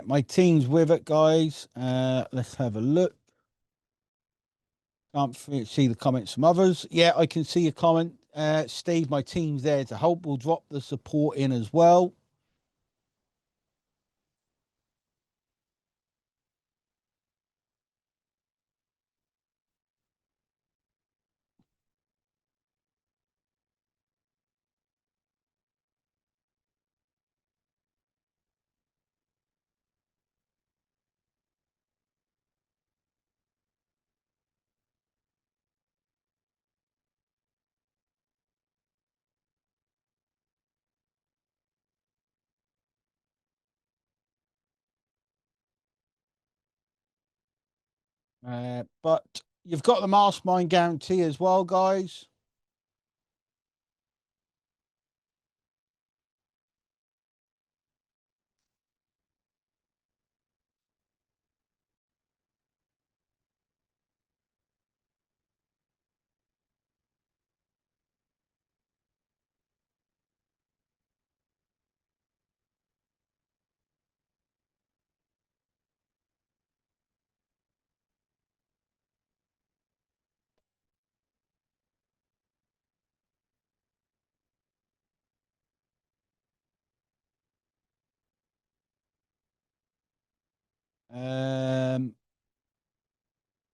My team's with it, guys. Let's have a look. Can't see the comments from others. Yeah, I can see a comment. Steve, my team's there to help. We'll drop the support in as well. But you've got the mastermind guarantee as well, guys.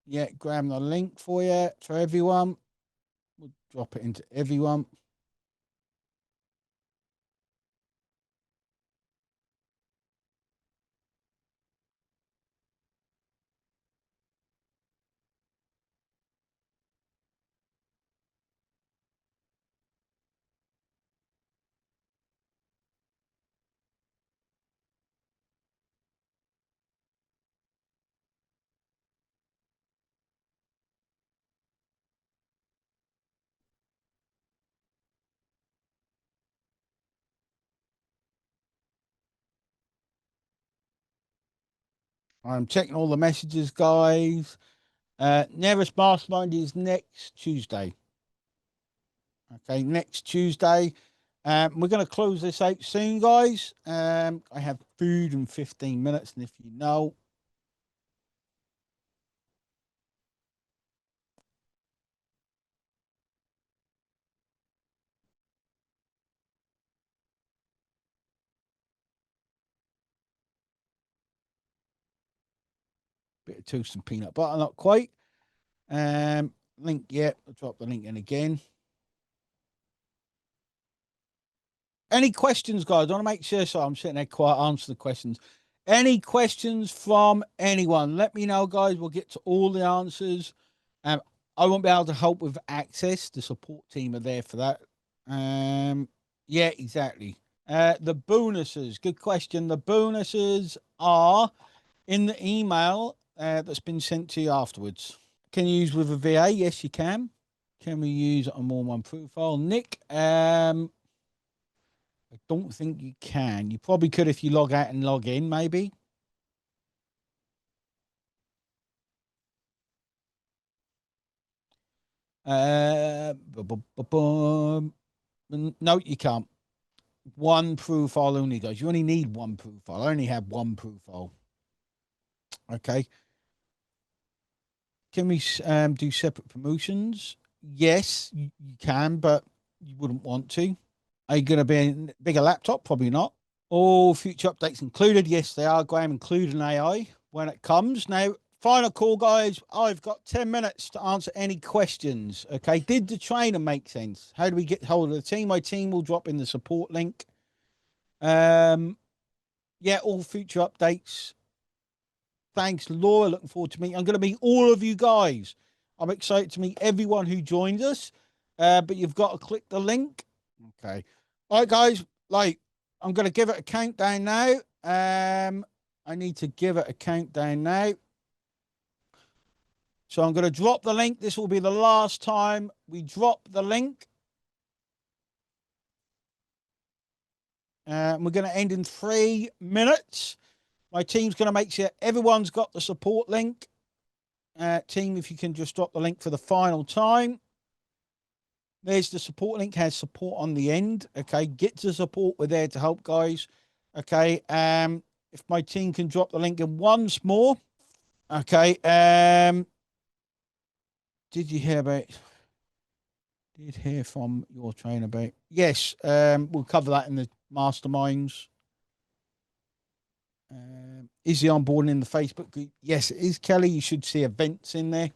Yeah, grab the link for you for everyone. We'll drop it into everyone. I'm checking all the messages, guys. Nearest mastermind is next Tuesday. Okay, next Tuesday. We're going to close this out soon, guys. I have food in 15 minutes, and if you know, bit of toast and peanut butter, not quite. Link, yeah, I'll drop the link in again. Any questions, guys? I want to make sure, so I'm sitting there quiet, answer the questions. Any questions from anyone? Let me know, guys. We'll get to all the answers. I won't be able to help with access. The support team are there for that. Yeah, exactly. The bonuses. Good question. The bonuses are in the email that's been sent to you afterwards. Can you use with a VA? Yes, you can. Can we use it on more than one profile? Nick, I don't think you can. You probably could if you log out and log in, maybe. No, you can't. one profile only, guys. You only need one profile. I only have one profile. Okay. Can we do separate promotions? Yes, you can, but you wouldn't want to. Are you going to be a bigger laptop? Probably not. All future updates included. Yes, they are, Graham, including AI when it comes. Now, final call, guys. I've got 10 minutes to answer any questions. Okay. Did the trainer make sense? How do we get hold of the team? My team will drop in the support link. Yeah, all future updates. Thanks, Laura. Looking forward to meeting. I'm going to meet all of you guys. I'm excited to meet everyone who joined us. But you've got to click the link. Okay. All right, guys. Like, I'm going to give it a countdown now. I need to give it a countdown now. So I'm going to drop the link. This will be the last time we drop the link. We're going to end in 3 minutes. My team's going to make sure everyone's got the support link. Team, if you can just drop the link for the final time. There's the support link, has support on the end. Okay, get to support. We're there to help, guys. Okay, if my team can drop the link in once more. Okay, did you hear about... Did hear from your trainer about... Yes, we'll cover that in the masterminds. Is he onboarding in the Facebook group? Yes, it is, Kelly. You should see events in there.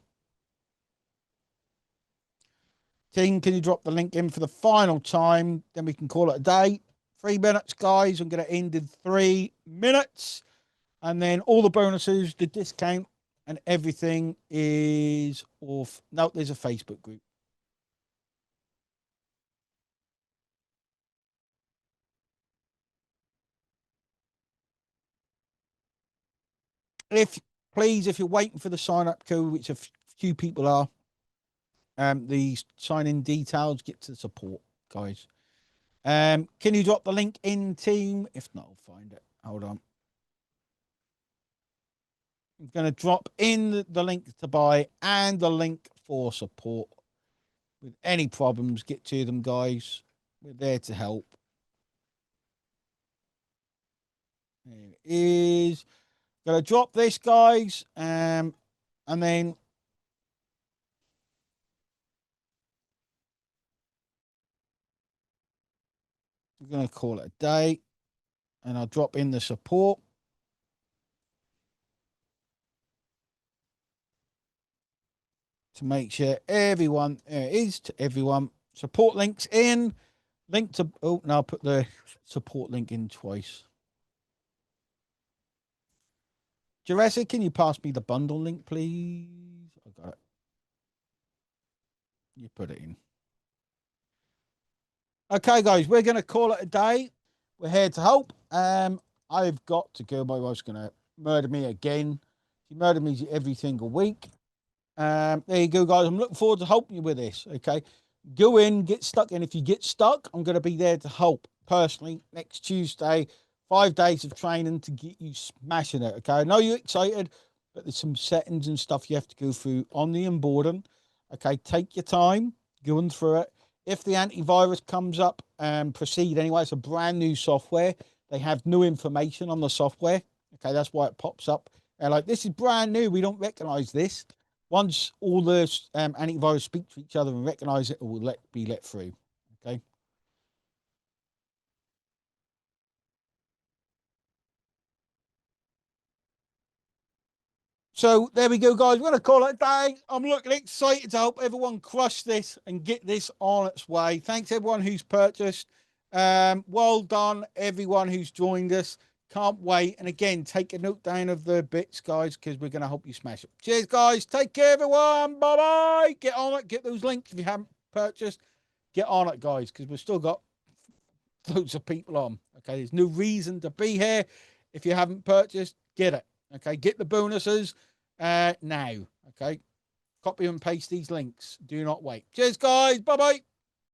Team, can you drop the link in for the final time? Then we can call it a day. 3 minutes, guys. I'm going to end in 3 minutes. And then all the bonuses, the discount, and everything is off. No, there's a Facebook group. Please, if you're waiting for the sign up code, which a few people are, the sign in details, get to the support, guys. Can you drop the link in, team? If not, I'll find it. Hold on. I'm going to drop in the link to buy and the link for support. With any problems, get to them, guys. We're there to help. There it is. Going to drop this, guys. And then we're going to call it a day. And I'll drop in the support. To make sure everyone, there it is, to everyone. Support links in. Link to, oh, now I'll put the support link in twice. Jurassic, can you pass me the bundle link, please? I got it. You put it in. Okay, guys, we're going to call it a day. We're here to help. I've got to go. My wife's going to murder me again. She murdered me every single week. There you go, guys. I'm looking forward to helping you with this. Okay, go in, get stuck in. If you get stuck, I'm going to be there to help personally next Tuesday. 5 days of training to get you smashing it. Okay, I know you're excited, but there's some settings and stuff you have to go through on the onboarding. Okay, take your time going through it. If the antivirus comes up, proceed anyway. It's a brand new software. They have no information on the software. Okay, that's why it pops up. They're like, this is brand new. We don't recognize this. Once all the antivirus speak to each other and recognize it, it will be let through. Okay. So there we go, guys. We're going to call it a day. I'm looking excited to help everyone crush this and get this on its way. Thanks, everyone who's purchased. Well done, everyone who's joined us. Can't wait. And again, take a note down of the bits, guys, because we're going to help you smash it. Cheers, guys. Take care, everyone. Bye-bye. Get on it. Get those links if you haven't purchased. Get on it, guys, because we've still got loads of people on. Okay, there's no reason to be here. If you haven't purchased, get it. Okay, get the bonuses now. Okay, copy and paste these links. Do not wait. Cheers, guys. Bye-bye.